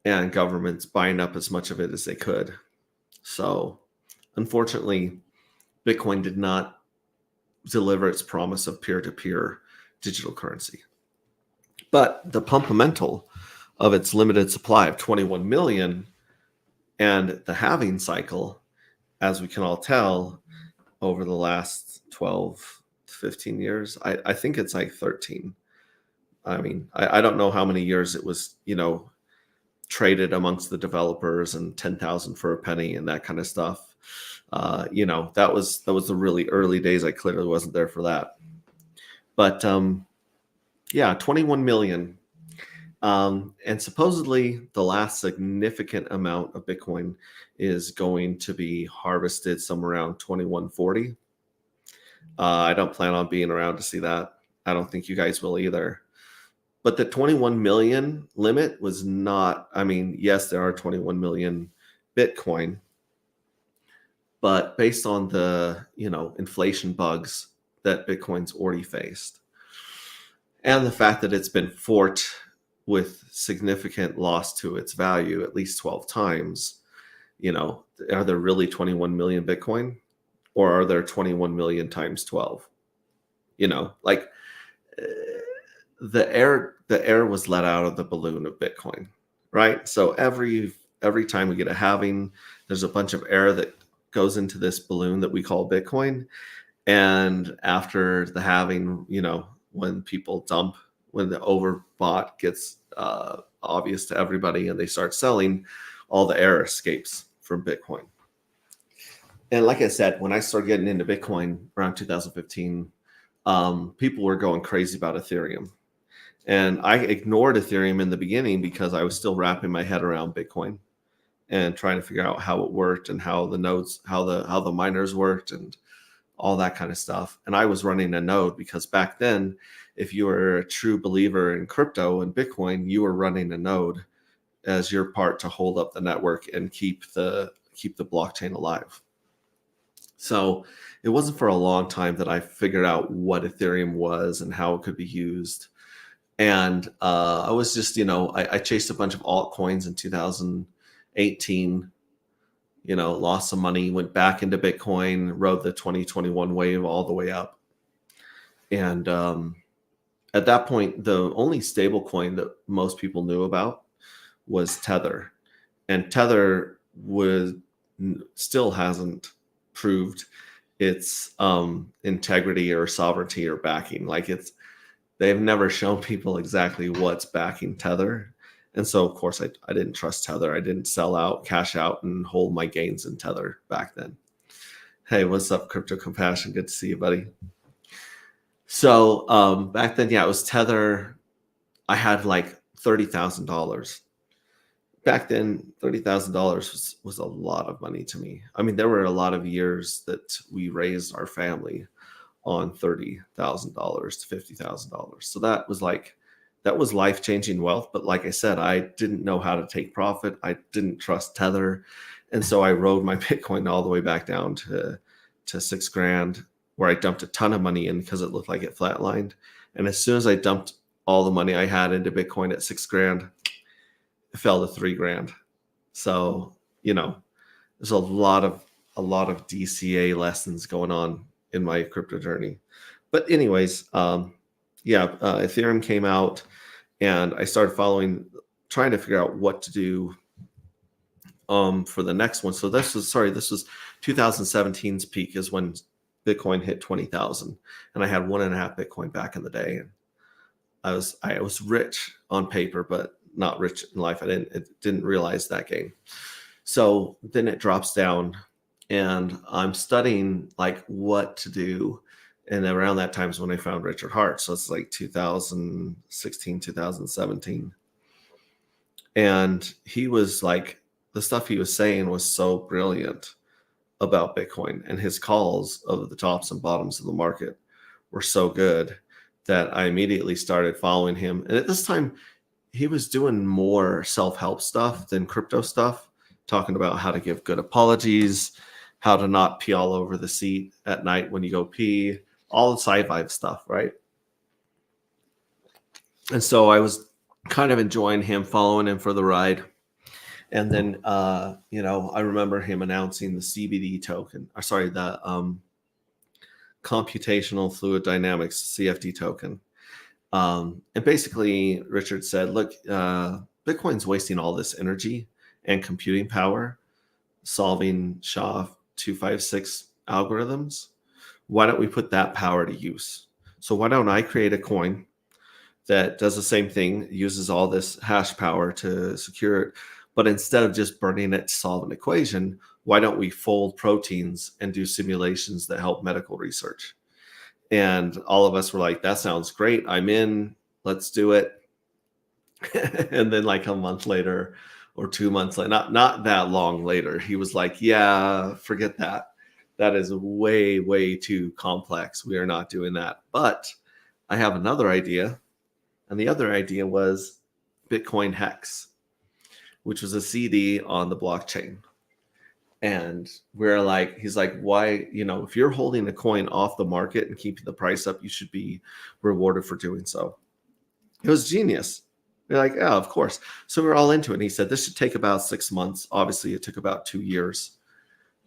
and governments buying up as much of it as they could. So unfortunately, Bitcoin did not deliver its promise of peer-to-peer digital currency. But the fundamental of its limited supply of 21 million and the halving cycle, as we can all tell, over the last 12 to 15 years, I think it's like 13. I mean, I don't know how many years it was, traded amongst the developers and 10,000 for a penny and that kind of stuff. That was the really early days. I clearly wasn't there for that. But 21 million. And supposedly the last significant amount of Bitcoin is going to be harvested somewhere around 2140. I don't plan on being around to see that. I don't think you guys will either. But the 21 million limit was not, yes, there are 21 million Bitcoin, but based on the, inflation bugs that Bitcoin's already faced, and the fact that it's been forked with significant loss to its value at least 12 times, are there really 21 million Bitcoin, or are there 21 million times 12? The air was let out of the balloon of Bitcoin, right? So every time we get a halving, there's a bunch of air that goes into this balloon that we call Bitcoin. And after the halving, when people dump, when the overbought gets obvious to everybody and they start selling, all the air escapes from Bitcoin. And like I said, when I started getting into Bitcoin around 2015, people were going crazy about Ethereum. And I ignored Ethereum in the beginning because I was still wrapping my head around Bitcoin and trying to figure out how it worked and how the nodes, how the miners worked and all that kind of stuff. And I was running a node because back then, if you were a true believer in crypto and Bitcoin, you were running a node as your part to hold up the network and keep the blockchain alive. So it wasn't for a long time that I figured out what Ethereum was and how it could be used. And I was just, I chased a bunch of altcoins in 2018, lost some money, went back into Bitcoin, rode the 2021 wave all the way up. And at that point, the only stable coin that most people knew about was Tether. And Tether still hasn't proved its integrity or sovereignty or backing. They've never shown people exactly what's backing Tether. And so, of course, I didn't trust Tether. I didn't sell out, cash out, and hold my gains in Tether back then. Hey, what's up, Crypto Compassion? Good to see you, buddy. So back then, it was Tether. I had like $30,000. Back then, $30,000 was a lot of money to me. There were a lot of years that we raised our family on $30,000 to $50,000. So that was life-changing wealth. But like I said, I didn't know how to take profit. I didn't trust Tether. And so I rode my Bitcoin all the way back down to $6,000, where I dumped a ton of money in because it looked like it flatlined. And as soon as I dumped all the money I had into Bitcoin at $6,000, it fell to $3,000. So, there's a lot of DCA lessons going on in my crypto journey. But anyways, Ethereum came out and I started trying to figure out what to do for the next one. So this was 2017's peak is when Bitcoin hit 20,000, and I had 1.5 Bitcoin back in the day. And I was rich on paper, but not rich in life. I didn't realize that game. So then it drops down, and I'm studying what to do. And around that time is when I found Richard Hart. So it's like 2016, 2017. And he was the stuff he was saying was so brilliant about Bitcoin, and his calls of the tops and bottoms of the market were so good that I immediately started following him. And at this time, he was doing more self-help stuff than crypto stuff, talking about how to give good apologies, how to not pee all over the seat at night when you go pee, all the sci-fi stuff, right? And so I was kind of enjoying him, following him for the ride. And then, I remember him announcing the CBD token, the computational fluid dynamics CFD token. And basically, Richard said, look, Bitcoin's wasting all this energy and computing power solving SHA-256 algorithms. Why don't we put that power to use? So why don't I create a coin that does the same thing, uses all this hash power to secure it, but instead of just burning it to solve an equation, why don't we fold proteins and do simulations that help medical research? And all of us were like, that sounds great. I'm in. Let's do it. And then like a month later or 2 months later, not that long later, he was like, yeah, forget that. That is way, way too complex. We are not doing that. But I have another idea. And the other idea was Bitcoin Hex, which was a CD on the blockchain. And we're like, he's like, why, if you're holding a coin off the market and keeping the price up, you should be rewarded for doing so. It was genius. We're like, yeah, of course. So we're all into it. And he said, this should take about 6 months. Obviously, it took about 2 years.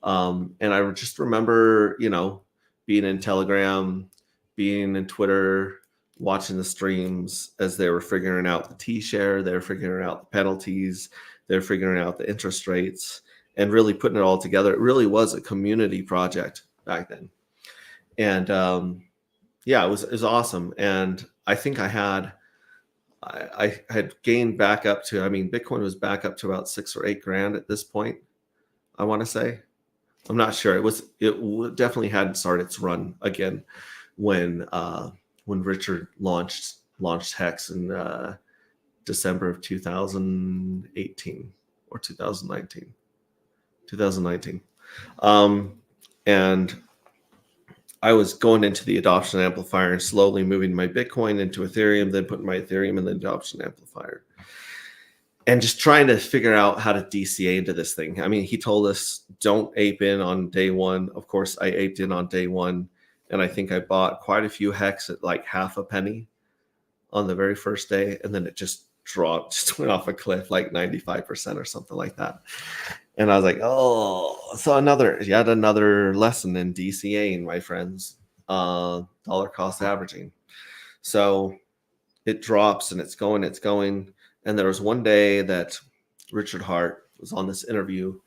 And I just remember, being in Telegram, being in Twitter, watching the streams as they were figuring out the T-share, they were figuring out the penalties, they're figuring out the interest rates, and really putting it all together. It really was a community project back then. And yeah, it was awesome. And I think I had gained back up to, Bitcoin was back up to about 6 or 8 grand at this point, I want to say. I'm not sure. It definitely hadn't started its run again when Richard launched Hex in December of 2018 or 2019. And I was going into the adoption amplifier and slowly moving my Bitcoin into Ethereum, then putting my Ethereum in the adoption amplifier. And just trying to figure out how to DCA into this thing. He told us, don't ape in on day one. Of course, I aped in on day one. And I think I bought quite a few Hex at like half a penny on the very first day. And then it just went off a cliff, like 95% or something like that. And I was like, oh, so yet another lesson in DCAing, my friends, dollar cost averaging. So it drops and it's going. And there was one day that Richard Hart was on this interview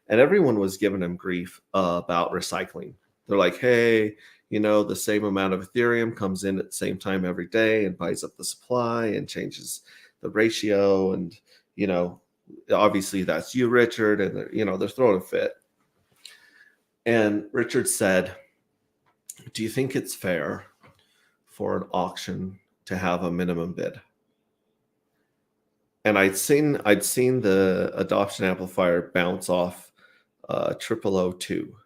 and everyone was giving him grief about recycling. They're like, hey, the same amount of Ethereum comes in at the same time every day and buys up the supply and changes the ratio. And, obviously that's you, Richard. And, they're throwing a fit. And Richard said, do you think it's fair for an auction to have a minimum bid? And I'd seen the adoption amplifier bounce off 0002.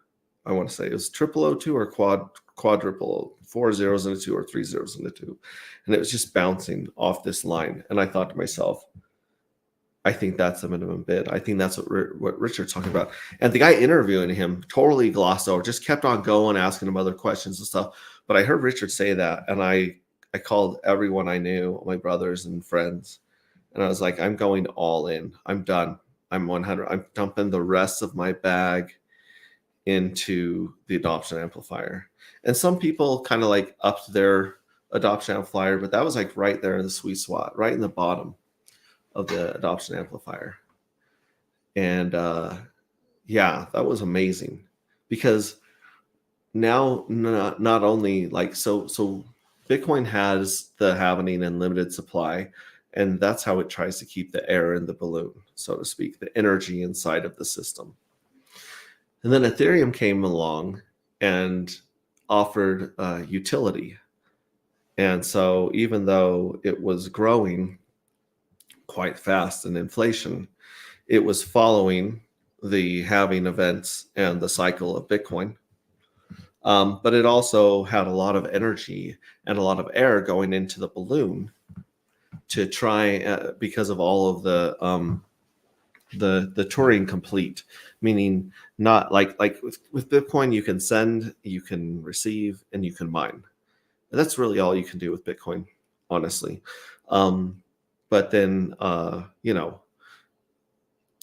I want to say it was 0002 or quadruple, 4 zeros and a 2 or 3 zeros and a 2. And it was just bouncing off this line. And I thought to myself, I think that's a minimum bid. I think that's what Richard's talking about. And the guy interviewing him totally glossed over, just kept on going, asking him other questions and stuff. But I heard Richard say that. And I called everyone I knew, my brothers and friends. And I was like, I'm going all in. I'm done. I'm 100. I'm dumping the rest of my bag into the adoption amplifier. And some people kind of like upped their adoption amplifier, but that was like right there in the sweet spot, right in the bottom of the adoption amplifier. And yeah, that was amazing because now not only like, so Bitcoin has the halvening and limited supply. And that's how it tries to keep the air in the balloon, so to speak, the energy inside of the system. And then Ethereum came along and offered utility. And so even though it was growing quite fast in inflation, it was following the halving events and the cycle of Bitcoin. But it also had a lot of energy and a lot of air going into the balloon to try because of all of the Turing complete, meaning not like with Bitcoin, you can send, you can receive, and you can mine. And that's really all you can do with Bitcoin, honestly. But then,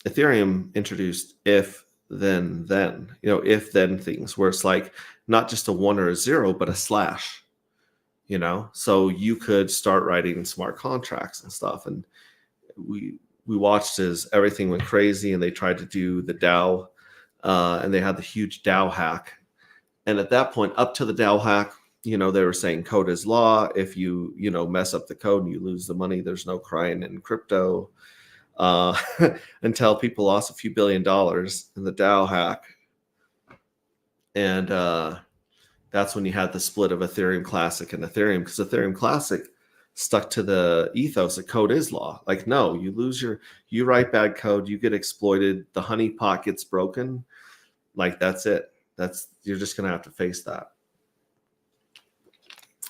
Ethereum introduced if then, if then things where it's like not just a one or a zero, but a slash, so you could start writing smart contracts and stuff. And we watched as everything went crazy and they tried to do the DAO, and they had the huge DAO hack. And at that point, up to the DAO hack, they were saying code is law. If you, mess up the code and you lose the money, there's no crying in crypto. Until people lost a few $1 billion in the DAO hack. And that's when you had the split of Ethereum Classic and Ethereum, because Ethereum Classic stuck to the ethos that code is law. Like, no, you write bad code, you get exploited, the honeypot gets broken. Like, that's it. You're just going to have to face that.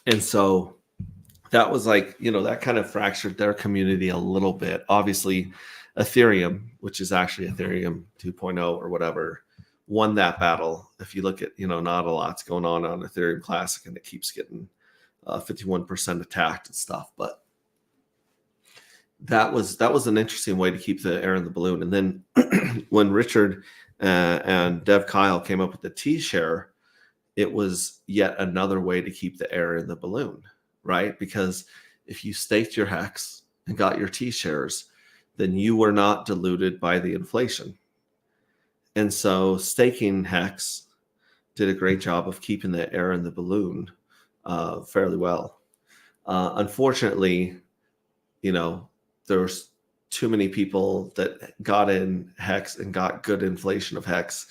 And so that was like, that kind of fractured their community a little bit. Obviously, Ethereum, which is actually Ethereum 2.0 or whatever, won that battle. If you look at, not a lot's going on Ethereum Classic, and it keeps getting 51% attacked and stuff. But that was an interesting way to keep the air in the balloon. And then when Richard and Dev Kyle came up with the T-share, it was yet another way to keep the air in the balloon, right? Because if you staked your hex and got your T-shares, then you were not diluted by the inflation. And so staking hex did a great job of keeping the air in the balloon fairly well. Unfortunately, there's too many people that got in hex and got good inflation of hex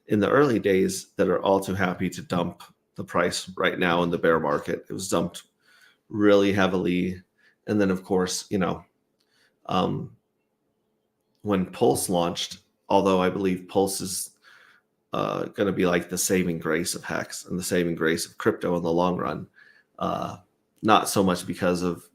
in the early days that are all too happy to dump the price right now in the bear market. It was dumped really heavily. And then, of course, when Pulse launched, although I believe Pulse is going to be like the saving grace of Hex and the saving grace of crypto in the long run, not so much because of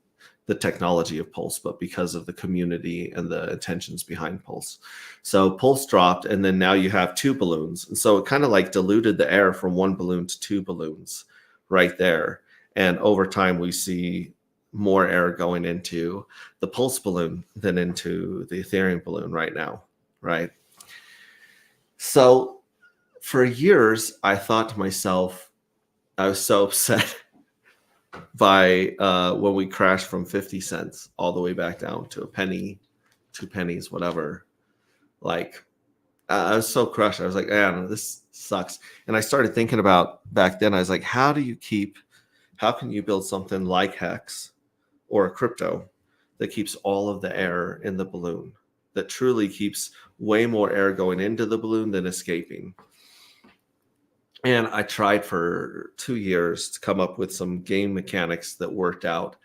the technology of Pulse, but because of the community and the intentions behind Pulse. So Pulse dropped, and then now you have two balloons. And so it kind of like diluted the air from one balloon to two balloons right there. And over time, we see more air going into the Pulse balloon than into the Ethereum balloon right now, right? So for years, I thought to myself, I was so upset by when we crashed from 50 cents all the way back down to a penny, 2 pennies, whatever. Like, I was so crushed. I was like, man, this sucks. And I started thinking about back then, I was like, how can you build something like Hex or a crypto that keeps all of the air in the balloon, that truly keeps way more air going into the balloon than escaping? And I tried for 2 years to come up with some game mechanics that worked out.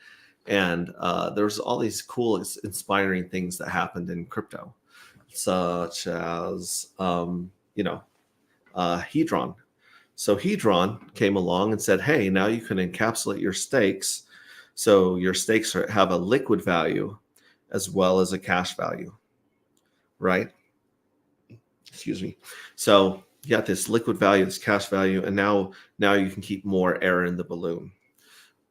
And there's all these cool, inspiring things that happened in crypto, such as, Hedron. So Hedron came along and said, hey, now you can encapsulate your stakes. So your stakes have a liquid value as well as a cash value, right? Excuse me. So you got this liquid value, this cash value, and now you can keep more air in the balloon.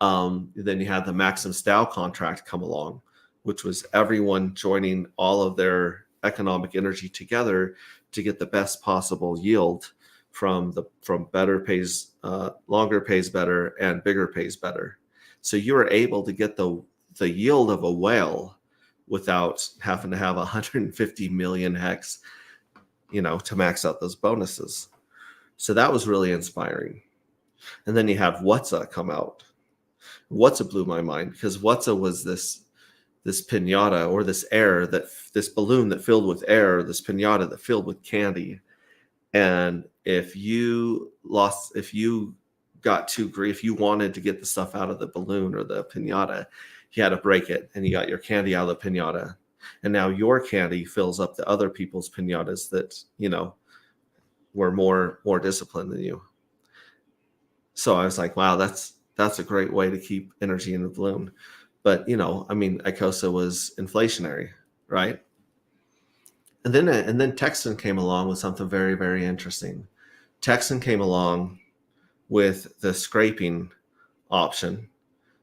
Then you had the Maxim Style contract come along, which was everyone joining all of their economic energy together to get the best possible yield from better pays, longer pays better, and bigger pays better. So you were able to get the yield of a whale without having to have 150 million hex, to max out those bonuses. So that was really inspiring. And then you have Whatza come out. Whatza blew my mind, because Whatza was this pinata, or this balloon that filled with air, this pinata that filled with candy. And if you got too greedy, if you wanted to get the stuff out of the balloon or the pinata, you had to break it, and you got your candy out of the pinata. And now your candy fills up the other people's pinatas that, were more disciplined than you. So I was like, wow, that's a great way to keep energy in the balloon. But, ICOSA was inflationary, right? And then Texan came along with something very, very interesting. Texan came along with the scraping option.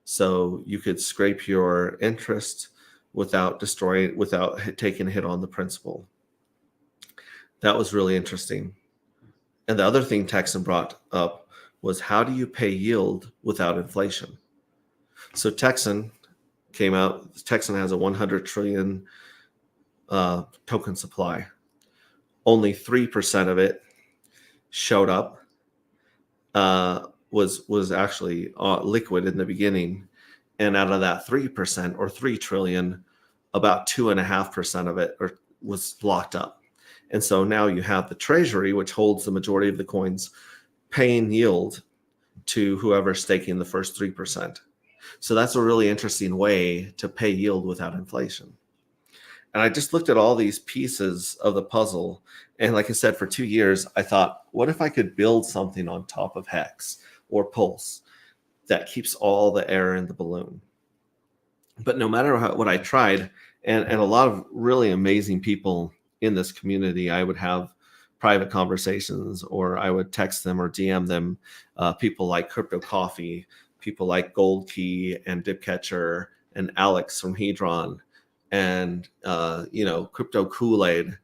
So you could scrape your interest without taking a hit on the principal. That was really interesting. And the other thing Texan brought up was, how do you pay yield without inflation? So Texan has a 100 trillion token supply. Only 3% of it showed up, was actually liquid in the beginning. And out of that 3% or 3 trillion, about 2.5% of it was locked up. And so now you have the treasury, which holds the majority of the coins, paying yield to whoever's staking the first 3%. So that's a really interesting way to pay yield without inflation. And I just looked at all these pieces of the puzzle. And like I said, for 2 years, I thought, what if I could build something on top of Hex or Pulse that keeps all the air in the balloon? But no matter what I tried, and a lot of really amazing people in this community, I would have private conversations, or I would text them or DM them, people like Crypto Coffee, people like Gold Key and Dipcatcher and Alex from Hedron, and Crypto Kool-Aid,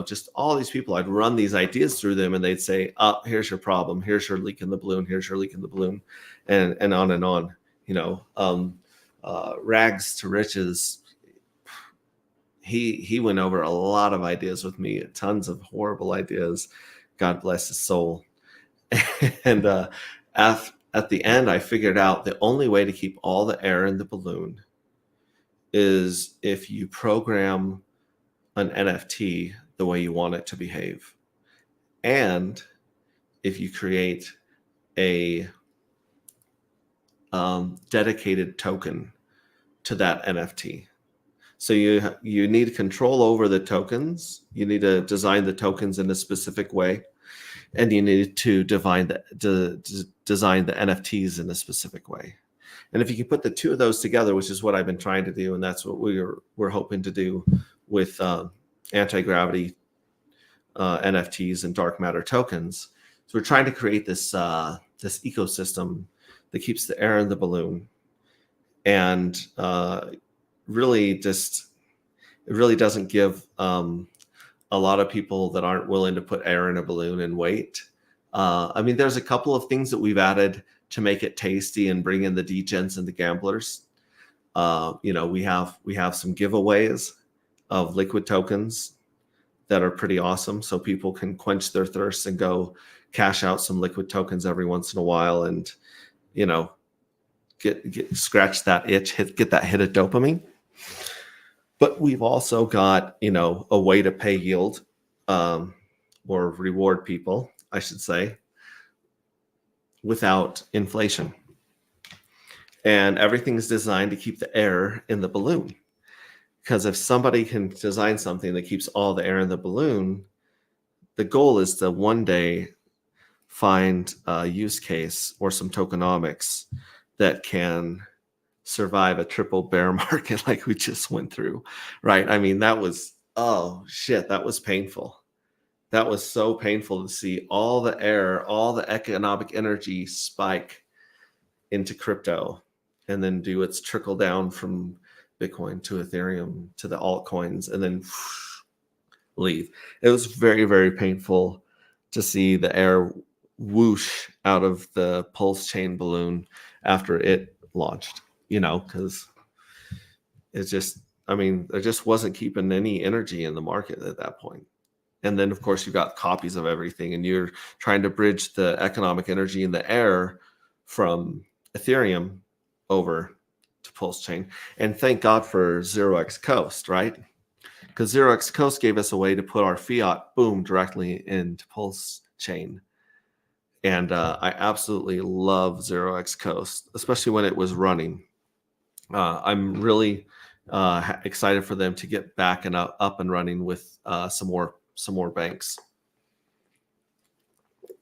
just all these people. I'd run these ideas through them, and they'd say, here's your problem, here's your leak in the balloon, here's your leak in the balloon, and on and on. Rags to Riches, he went over a lot of ideas with me, tons of horrible ideas. God bless his soul. And at the end, I figured out the only way to keep all the air in the balloon is if you program an NFT the way you want it to behave, and if you create a dedicated token to that NFT. So you need control over the tokens. You need to design the tokens in a specific way, and you need to design the NFTs in a specific way. And if you can put the two of those together, which is what I've been trying to do, and that's what we're hoping to do with anti-gravity NFTs and dark matter tokens. So we're trying to create this ecosystem that keeps the air in the balloon, and really doesn't give a lot of people that aren't willing to put air in a balloon and wait. There's a couple of things that we've added to make it tasty and bring in the degens and the gamblers. We have some giveaways of liquid tokens that are pretty awesome, so people can quench their thirst and go cash out some liquid tokens every once in a while, and get scratch that itch, get that hit of dopamine. But we've also got a way to pay yield, or reward people, I should say, without inflation. And everything is designed to keep the air in the balloon. Because if somebody can design something that keeps all the air in the balloon, the goal is to one day find a use case or some tokenomics that can survive a triple bear market like we just went through, right? That was, that was painful. That was so painful to see all the air, all the economic energy spike into crypto, and then do its trickle down from Bitcoin to Ethereum to the altcoins, and then leave. It was very, very painful to see the air whoosh out of the Pulse chain balloon after it launched, because it just, there just wasn't keeping any energy in the market at that point. And then, of course, you've got copies of everything, and you're trying to bridge the economic energy in the air from Ethereum over to Pulse chain. And thank God for 0x Coast, right? Because 0x Coast gave us a way to put our fiat, boom, directly into Pulse chain. And I absolutely love 0x Coast, especially when it was running. I'm really excited for them to get back and up and running with some more banks.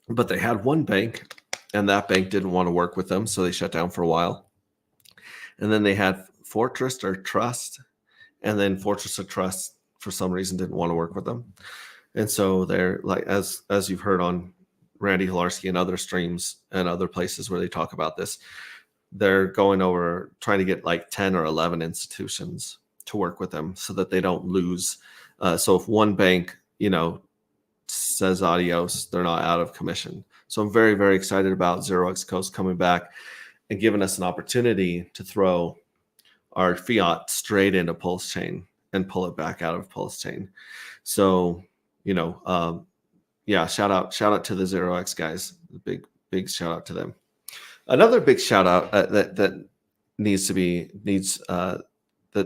But they had one bank, and that bank didn't want to work with them, so they shut down for a while. And then they had Fortress or Trust, and then Fortress or Trust for some reason didn't want to work with them. And so they're like, as you've heard on Randy Hilarski and other streams and other places where they talk about this, they're going over trying to get like 10 or 11 institutions to work with them so that they don't lose. So if one bank says adios. They're not out of commission. So I'm very, very excited about 0x Coast coming back and giving us an opportunity to throw our fiat straight into Pulse Chain and pull it back out of Pulse Chain. So, shout out to the 0x guys. Big shout out to them. Another big shout out that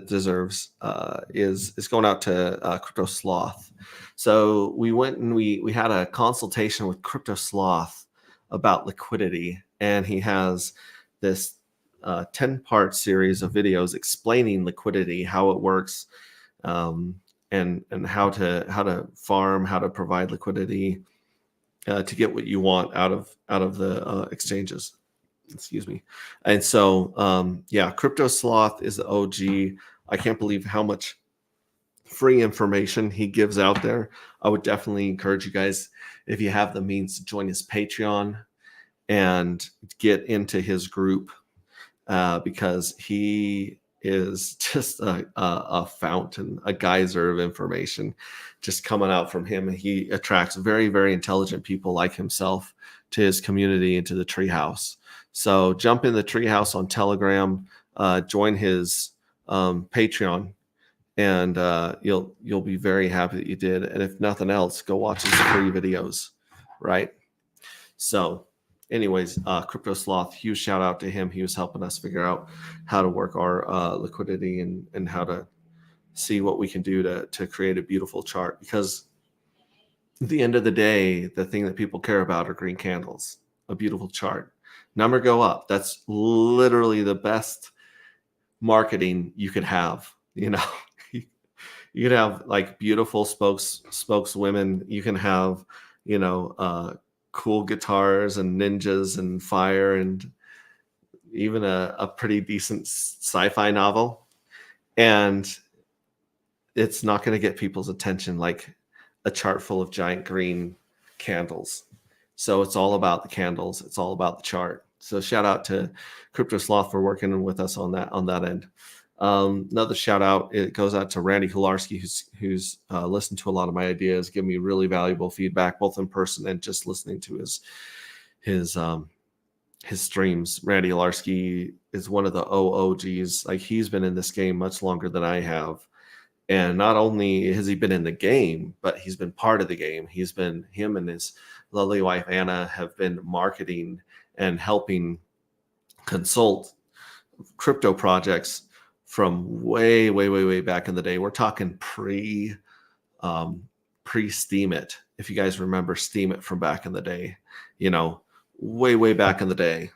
deserves is going out to Crypto Sloth. So we went and we had a consultation with Crypto Sloth about liquidity, and he has this 10-part series of videos explaining liquidity, how it works, and how to farm, how to provide liquidity to get what you want out of the exchanges. Excuse me. And so, Crypto Sloth is the OG. I can't believe how much free information he gives out there. I would definitely encourage you guys, if you have the means, to join his Patreon and get into his group because he is just a fountain, a geyser of information just coming out from him. And he attracts very, very intelligent people like himself to his community and to the treehouse. So jump in the treehouse on Telegram, join his Patreon, and you'll be very happy that you did. And if nothing else, go watch his free videos, right? So anyways, Crypto Sloth, huge shout out to him. He was helping us figure out how to work our liquidity and how to see what we can do to create a beautiful chart. Because at the end of the day, the thing that people care about are green candles, a beautiful chart. Number go up. That's literally the best marketing you could have. You could have like beautiful spokeswomen. You can have, cool guitars and ninjas and fire and even a pretty decent sci-fi novel. And it's not going to get people's attention like a chart full of giant green candles. So it's all about the candles. It's all about the chart. So shout out to Crypto Sloth for working with us on that end. Another shout out, it goes out to Randy Hularski, who's listened to a lot of my ideas, given me really valuable feedback, both in person and just listening to his streams. Randy Hularski is one of the OGs. Like, he's been in this game much longer than I have. And not only has he been in the game, but he's been part of the game. Him and his lovely wife, Anna, have been marketing and helping consult crypto projects from way, way, way, way back in the day. We're talking pre Steam It. If you guys remember Steam It from back in the day, way, way back in the day.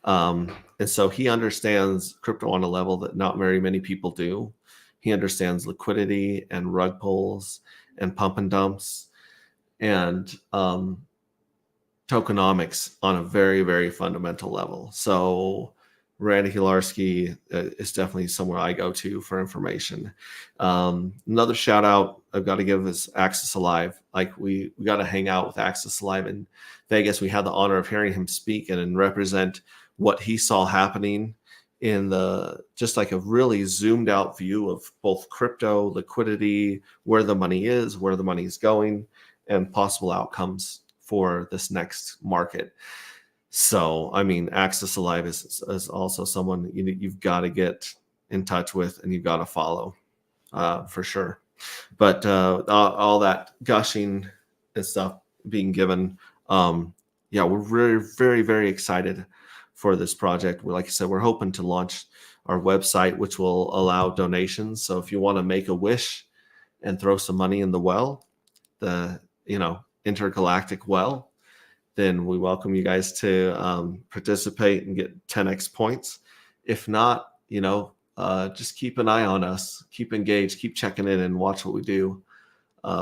And so he understands crypto on a level that not very many people do. He understands liquidity and rug pulls and pump and dumps and tokenomics on a very, very fundamental level. So Randy Hularski is definitely somewhere I go to for information. Another shout out I've got to give is Axis Alive. Like, we got to hang out with Axis Alive in Vegas. We had the honor of hearing him speak and represent what he saw happening in just like a really zoomed out view of both crypto, liquidity, where the money is, where the money is going, and possible outcomes for this next market. So, I mean, Axis Alive is also someone you've got to get in touch with and you've got to follow for sure. But all that gushing and stuff being given, we're very, very, very excited for this project. Like I said, we're hoping to launch our website, which will allow donations. So if you want to make a wish and throw some money in the well, the intergalactic well, then we welcome you guys to participate and get 10x points. If not, just keep an eye on us, keep engaged, keep checking in and watch what we do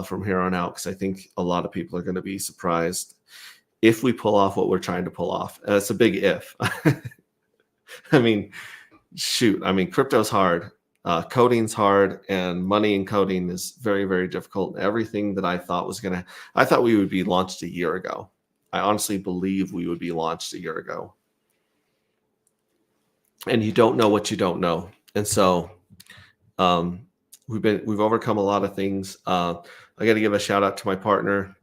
from here on out. Because I think a lot of people are going to be surprised if we pull off what we're trying to pull off. It's a big if. I mean, shoot. I mean, crypto's hard. Coding's hard, and money in coding is very, very difficult. Everything that I thought I thought we would be launched a year ago. I honestly believe we would be launched a year ago. And you don't know what you don't know. And so we've overcome a lot of things. I got to give a shout out to my partner,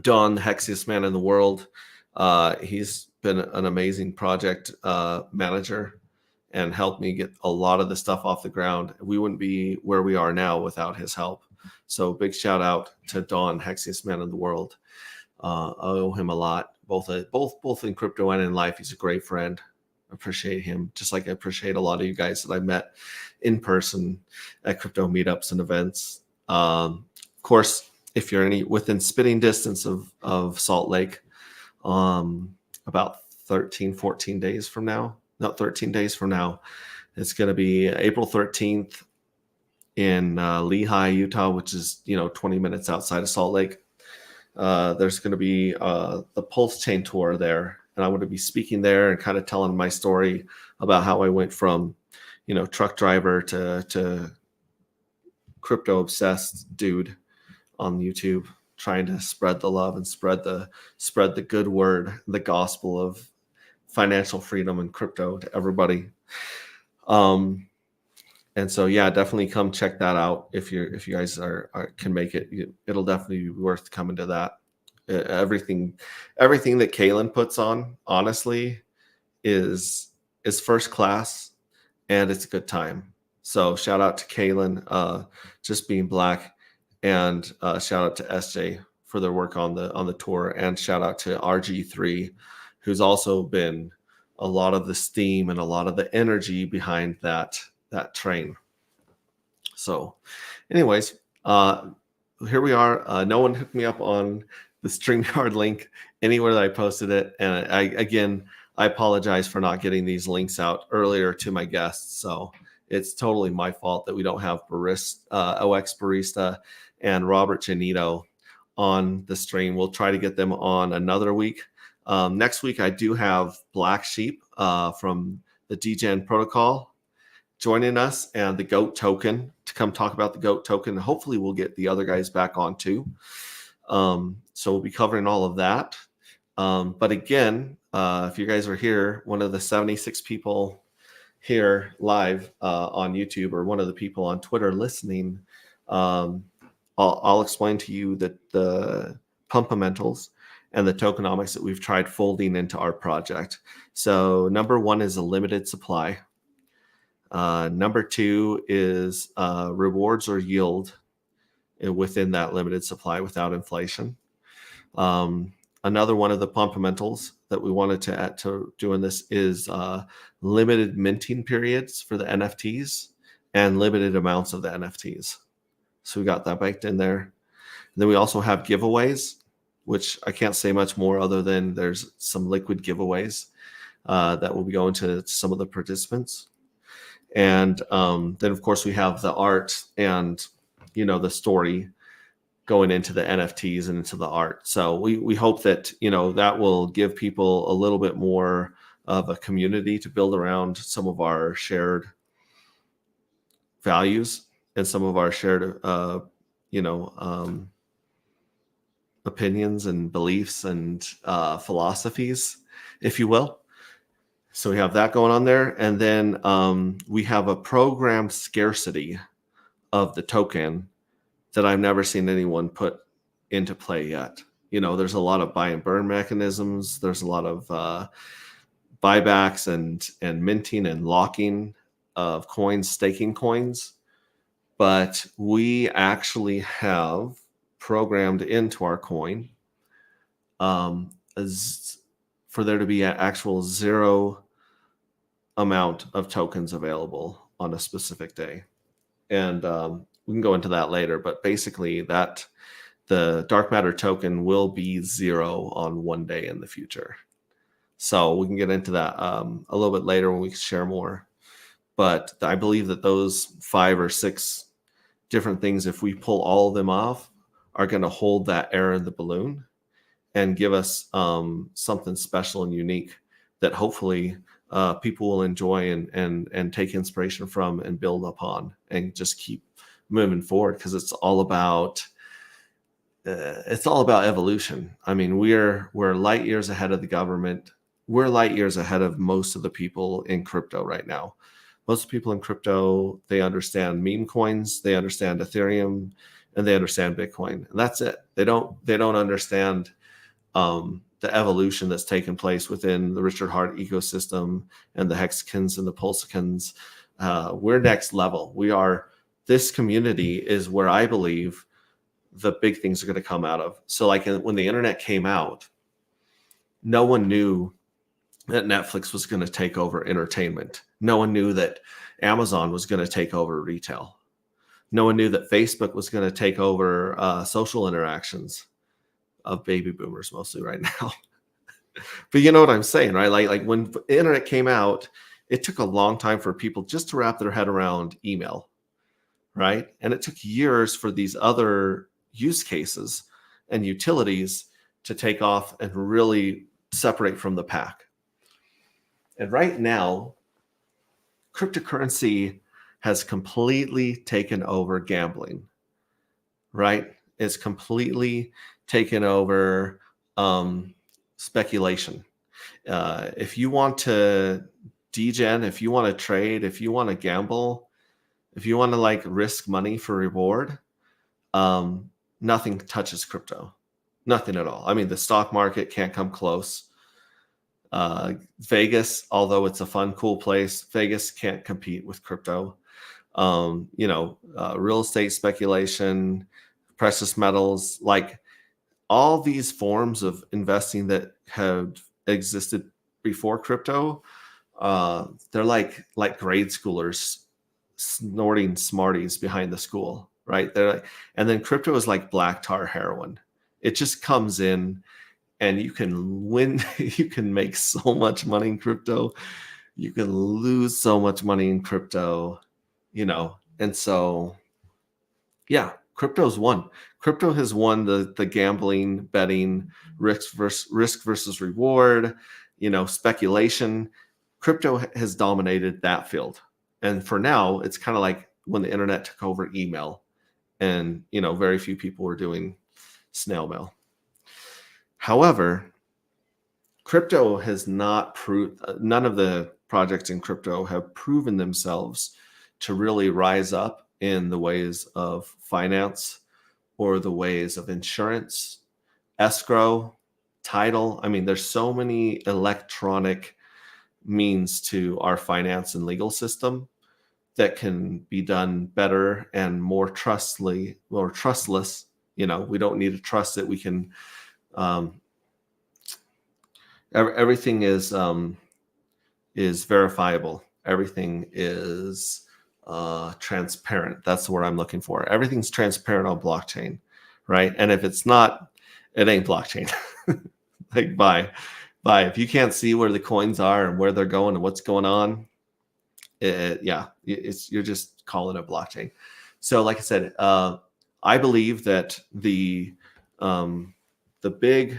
Don, the hexiest man in the world. He's been an amazing project manager and helped me get a lot of the stuff off the ground. We wouldn't be where we are now without his help. So big shout out to Don, hexiest man in the world. I owe him a lot, both in crypto and in life. He's a great friend. I appreciate him, just like I appreciate a lot of you guys that I met in person at crypto meetups and events. Of course, if you're within spitting distance of Salt Lake, about 13 days from now, it's going to be April 13th in Lehi, Utah, which is 20 minutes outside of Salt Lake. There's going to be the Pulse Chain Tour there, and I want to be speaking there and kind of telling my story about how I went from truck driver to crypto obsessed dude on YouTube, trying to spread the love and spread the good word, the gospel of financial freedom and crypto to everybody. And so, yeah, definitely come check that out if you guys can make it. It'll definitely be worth coming to that. Everything that Kaylin puts on, honestly, is first class, and it's a good time. So shout out to Kaylin, just being black, and shout out to SJ for their work on the tour, and shout out to RG3, who's also been a lot of the steam and a lot of the energy behind that train. So anyways, here we are. No one hooked me up on the StreamYard link anywhere that I posted it. And I apologize for not getting these links out earlier to my guests. So it's totally my fault that we don't have OX Barista and Robert Genito on the stream. We'll try to get them on another week. Next week, I do have Black Sheep from the DGen protocol joining us, and the GOAT token to come talk about the GOAT token. Hopefully we'll get the other guys back on too. So we'll be covering all of that. But again, if you guys are here, one of the 76 people here live on YouTube, or one of the people on Twitter listening, I'll explain to you that the Pumpamentals and the tokenomics that we've tried folding into our project. So number one is a limited supply. Number two is rewards or yield within that limited supply without inflation. Another one of the Pumpamentals that we wanted to add to doing this is limited minting periods for the NFTs and limited amounts of the NFTs. So we got that baked in there. And then we also have giveaways, which I can't say much more other than there's some liquid giveaways that will be going to some of the participants. And then, of course, we have the art and, the story going into the NFTs and into the art. So we hope that, that will give people a little bit more of a community to build around some of our shared values and some of our shared, opinions and beliefs and philosophies, if you will. So we have that going on there. And then we have a programmed scarcity of the token that I've never seen anyone put into play yet. There's a lot of buy and burn mechanisms. There's a lot of buybacks and minting and locking of coins, staking coins. But we actually have programmed into our coin as for there to be an actual zero amount of tokens available on a specific day. And we can go into that later, but basically that the dark matter token will be zero on one day in the future. So we can get into that a little bit later when we share more. But I believe that those 5 or 6 different things, if we pull all of them off, are going to hold that air in the balloon and give us something special and unique that hopefully people will enjoy and take inspiration from and build upon and just keep moving forward, because it's all about evolution. I mean, we're light years ahead of the government. We're light years ahead of most of the people in crypto right now. Most people in crypto, they understand meme coins, they understand Ethereum, and they understand Bitcoin, and that's it. They don't understand the evolution that's taken place within the Richard Hart ecosystem and the hexagons and the pulsicans. We're next level. This community is where I believe the big things are going to come out of. So like when the internet came out, no one knew that Netflix was going to take over entertainment. No one knew that Amazon was going to take over retail. No one knew that Facebook was going to take over social interactions of baby boomers mostly right now. But you know what I'm saying, right? Like when the internet came out, it took a long time for people just to wrap their head around email, right? And it took years for these other use cases and utilities to take off and really separate from the pack. And right now, cryptocurrency has completely taken over gambling, right? It's completely taken over speculation. If you want to degen, if you want to trade, if you want to gamble, if you want to like risk money for reward, nothing touches crypto. Nothing at all. I mean, the stock market can't come close. Vegas, although it's a fun, cool place, Vegas can't compete with crypto. Real estate speculation, precious metals, like all these forms of investing that have existed before crypto, they're like grade schoolers snorting Smarties behind the school, right? And then crypto is like black tar heroin. It just comes in and you can win, you can make so much money in crypto. You can lose so much money in crypto, and so, yeah, crypto's won. Crypto has won the gambling, betting, risk versus reward, speculation. Crypto has dominated that field. And for now, it's kind of like when the internet took over email and, very few people were doing snail mail. However, crypto has not proved, none of the projects in crypto have proven themselves to really rise up in the ways of finance or the ways of insurance, escrow, title. I mean, there's so many electronic means to our finance and legal system that can be done better and more trustless. We don't need to trust it. We can, everything is verifiable. Everything is transparent. That's the word I'm looking for. Everything's transparent on blockchain, right? And if it's not, it ain't blockchain. Like bye. If you can't see where the coins are and where they're going and what's going on, you're just calling it blockchain. So, like I said, I believe that the big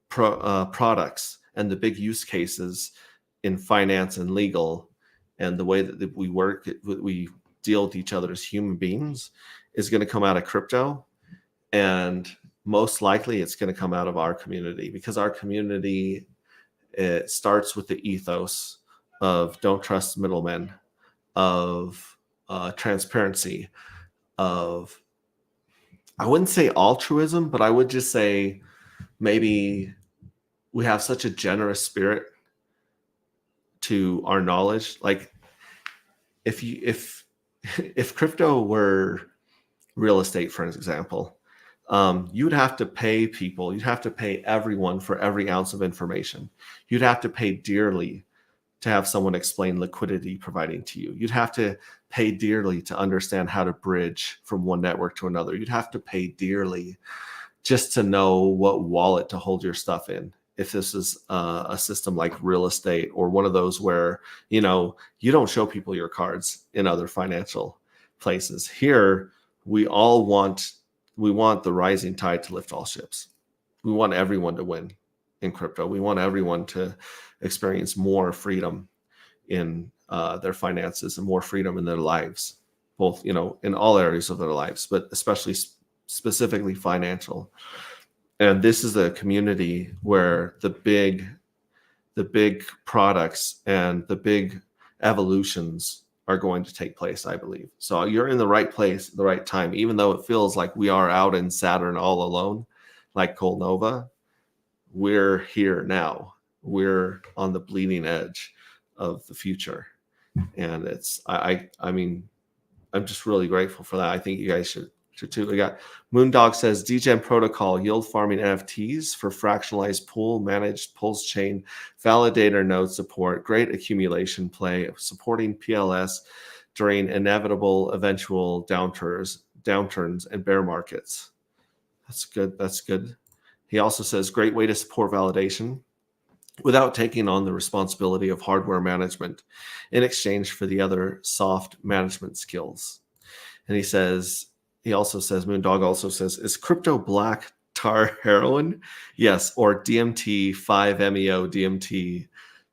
products and the big use cases in finance and legal and the way that we work, we deal with each other as human beings is going to come out of crypto. And most likely it's going to come out of our community, because our community, it starts with the ethos of don't trust middlemen, of transparency, of, I wouldn't say altruism, but I would just say maybe we have such a generous spirit to our knowledge. Like if crypto were real estate, for example, you would have to pay people. You'd have to pay everyone for every ounce of information. You'd have to pay dearly to have someone explain liquidity providing to you. You'd have to pay dearly to understand how to bridge from one network to another. You'd have to pay dearly just to know what wallet to hold your stuff in. If this is a system like real estate or one of those where, you don't show people your cards in other financial places. Here, we want the rising tide to lift all ships. We want everyone to win in crypto. We want everyone to experience more freedom in their finances and more freedom in their lives, both, in all areas of their lives, but especially specifically financial. And this is a community where the big products and the big evolutions are going to take place, I believe. So you're in the right place at the right time, even though it feels like we are out in Saturn all alone, like Col Nova. We're here now. We're on the bleeding edge of the future. And it's, I mean, I'm just really grateful for that. I think you guys should too. We got Moondog says DGen protocol, yield farming NFTs for fractionalized pool, managed pulse chain, validator node support, great accumulation play, supporting PLS during inevitable eventual downturns and bear markets. That's good. That's good. He also says great way to support validation without taking on the responsibility of hardware management in exchange for the other soft management skills. And he also says, Moondog also says, is crypto black tar heroin? Yes, or DMT, 5-MeO DMT,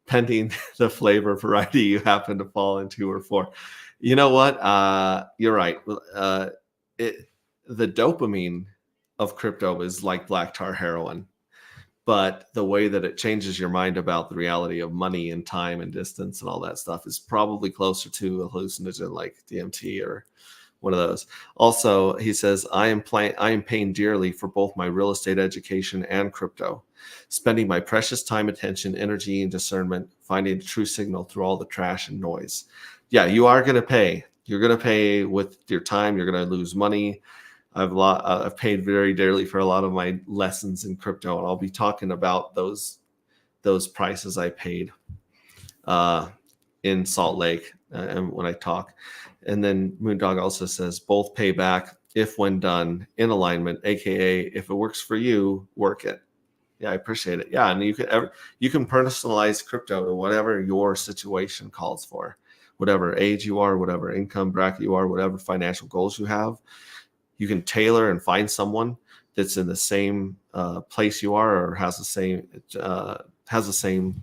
pending the flavor variety you happen to fall into or for. You know what? You're right. The dopamine of crypto is like black tar heroin, but the way that it changes your mind about the reality of money and time and distance and all that stuff is probably closer to a hallucinogen like DMT or one of those. Also, he says, I am paying dearly for both my real estate education and crypto, spending my precious time, attention, energy, and discernment, finding the true signal through all the trash and noise. Yeah, you are going to pay. You're going to pay with your time. You're going to lose money. I've paid very dearly for a lot of my lessons in crypto, and I'll be talking about those prices I paid in Salt Lake and when I talk. And then Moondog also says both pay back if when done in alignment, aka if it works for you, work it. Yeah, I appreciate it. Yeah, and you can personalize crypto to whatever your situation calls for, whatever age you are, whatever income bracket you are, whatever financial goals you have. You can tailor and find someone that's in the same place you are or has the same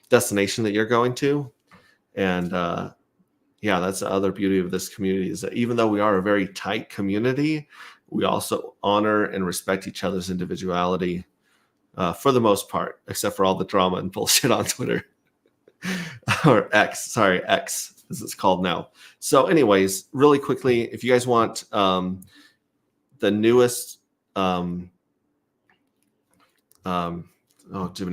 destination that you're going to. And yeah, that's the other beauty of this community is that even though we are a very tight community, we also honor and respect each other's individuality for the most part, except for all the drama and bullshit on Twitter or X, as it's called now. So anyways, really quickly, if you guys want the newest Jiminy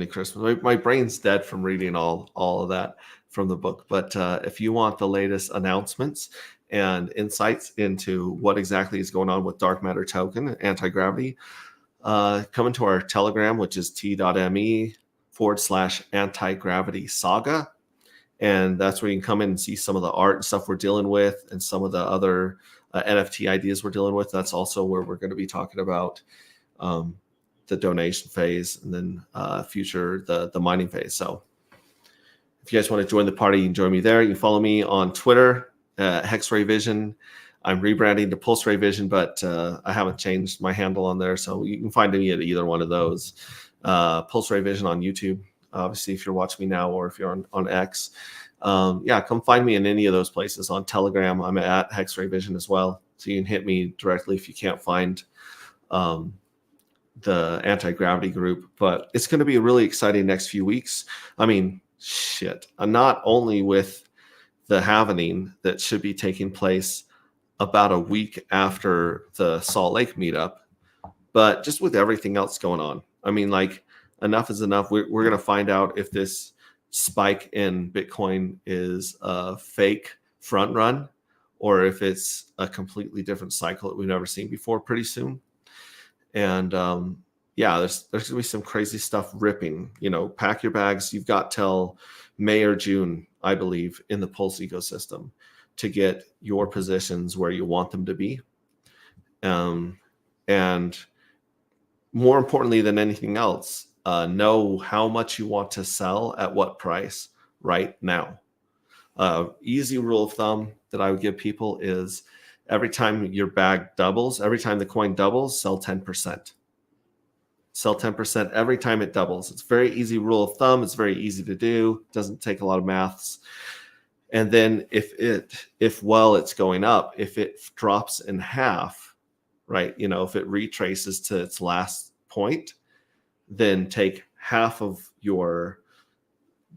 Christmas, my brain's dead from reading all of that from the book. But if you want the latest announcements and insights into what exactly is going on with dark matter token anti-gravity, come into our Telegram, which is t.me/anti-gravity saga. And that's where you can come in and see some of the art and stuff we're dealing with and some of the other NFT ideas we're dealing with. That's also where we're going to be talking about the donation phase and then future the mining phase. So if you guys want to join the party, you can join me there. You can follow me on Twitter, Hexray Vision. I'm rebranding to Pulse Ray Vision, but I haven't changed my handle on there. So you can find me at either one of those. Pulse Ray Vision on YouTube, obviously, if you're watching me now or if you're on X. Yeah, come find me in any of those places. On Telegram, I'm at Hexray Vision as well. So you can hit me directly if you can't find the anti-gravity group. But it's going to be a really exciting next few weeks. I mean, shit. Not only with the halvening that should be taking place about a week after the Salt Lake meetup, but just with everything else going on. I mean, like, enough is enough. We're going to find out if this spike in Bitcoin is a fake front run or if it's a completely different cycle that we've never seen before pretty soon. And yeah, there's going to be some crazy stuff ripping. You know, pack your bags. You've got till May or June, I believe, in the Pulse ecosystem to get your positions where you want them to be. And more importantly than anything else, know how much you want to sell at what price right now. Easy rule of thumb that I would give people is every time your bag doubles, every time the coin doubles, sell 10%. Sell 10% every time it doubles. It's a very easy rule of thumb. It's very easy to do. Doesn't take a lot of maths. And then if while it's going up, if it drops in half, right? You know, if it retraces to its last point, then take half of your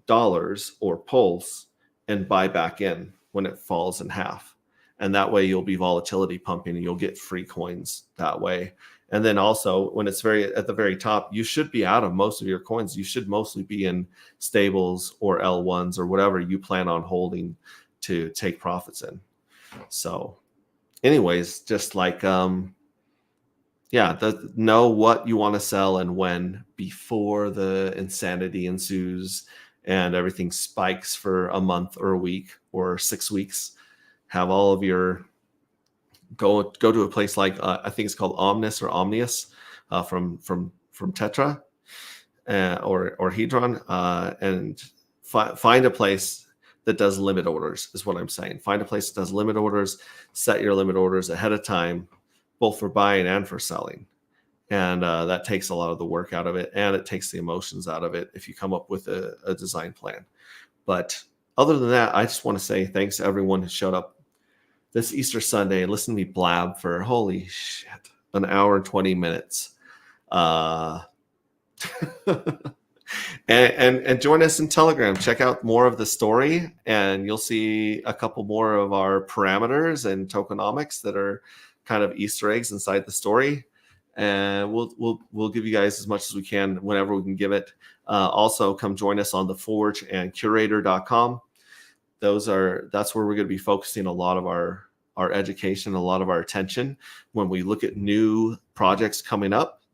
dollars or pulse and buy back in. when it falls in half. And that way you'll be volatility pumping and you'll get free coins that way. And then also when it's at the very top, you should be out of most of your coins. You should mostly be in stables or L1s or whatever you plan on holding to take profits in. So anyways, just like, know what you want to sell and when before the insanity ensues and everything spikes for a month or a week or 6 weeks. Have all of your go to a place like I think it's called Omnis or Omnius from Tetra or Hedron, and find a place that does limit orders is what I'm saying. Find a place that does limit orders. Set your limit orders ahead of time, both for buying and for selling, and that takes a lot of the work out of it, and it takes the emotions out of it if you come up with a design plan. But other than that, I just want to say thanks to everyone who showed up this Easter Sunday and listen to me blab for holy shit, an hour and 20 minutes. And join us in Telegram. Check out more of the story, and you'll see a couple more of our parameters and tokenomics that are kind of Easter eggs inside the story. And we'll give you guys as much as we can whenever we can give it. Also, come join us on the Forge and Curator.com. That's where we're going to be focusing a lot of our education, a lot of our attention when we look at new projects coming up,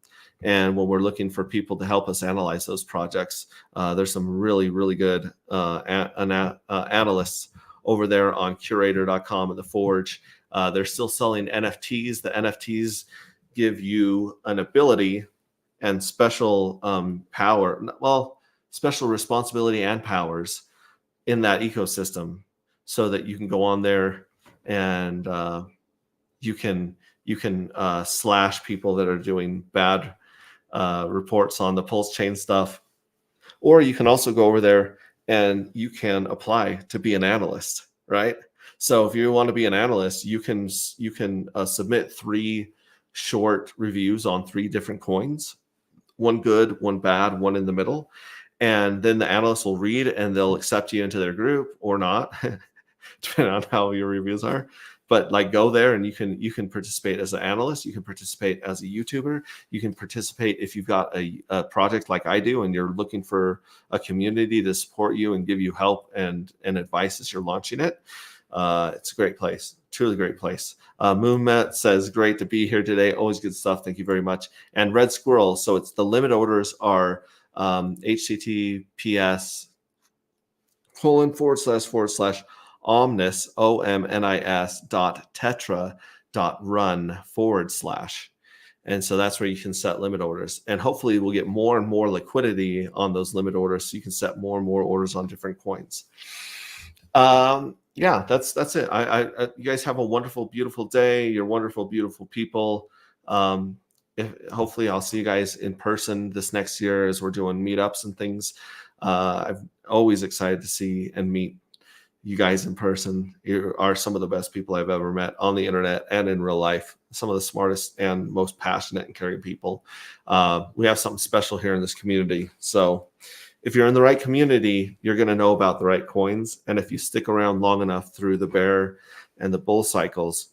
and when we're looking for people to help us analyze those projects. There's some really, really good analysts over there on Curator.com and the Forge. They're still selling NFTs. The NFTs give you an ability and special special responsibility and powers in that ecosystem, so that you can go on there and you can slash people that are doing bad reports on the Pulse Chain stuff, or you can also go over there and you can apply to be an analyst, right? So if you want to be an analyst, you can submit 3 short reviews on 3 different coins, one good, one bad, one in the middle. And then the analysts will read and they'll accept you into their group or not, depending on how your reviews are. But like, go there and you can participate as an analyst. You can participate as a YouTuber. You can participate if you've got a project like I do and you're looking for a community to support you and give you help and advice as you're launching it. It's a great place, truly great place. Moonmet says, great to be here today. Always good stuff. Thank you very much. And Red Squirrel. So it's the limit orders are https://omnis omnis.tetra.run/. And so that's where you can set limit orders, and hopefully we'll get more and more liquidity on those limit orders, so you can set more and more orders on different coins. That's it. You guys have a wonderful, beautiful day. You're wonderful, beautiful people. Hopefully I'll see you guys in person this next year as we're doing meetups and things. I'm always excited to see and meet you guys in person. You are some of the best people I've ever met on the internet and in real life. Some of the smartest and most passionate and caring people. We have something special here in this community. So if you're in the right community, you're going to know about the right coins. And if you stick around long enough through the bear and the bull cycles,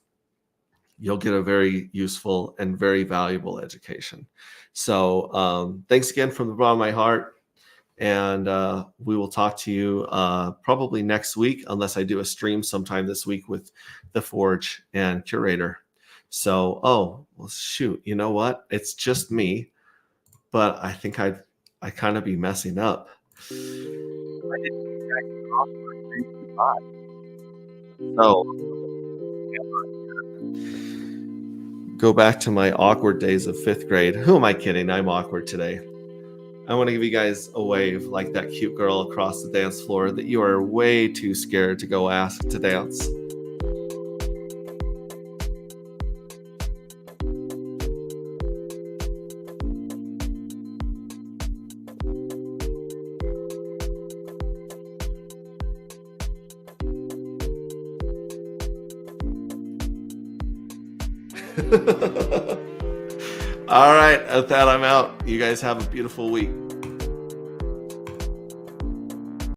you'll get a very useful and very valuable education. So thanks again from the bottom of my heart. And we will talk to you probably next week, unless I do a stream sometime this week with the Forge and Curator. So, shoot, you know what? It's just me, but I think I kind of be messing up. So go back to my awkward days of 5th grade. Who am I kidding? I'm awkward today. I want to give you guys a wave like that cute girl across the dance floor that you are way too scared to go ask to dance. All right, at that, I'm out. You guys have a beautiful week.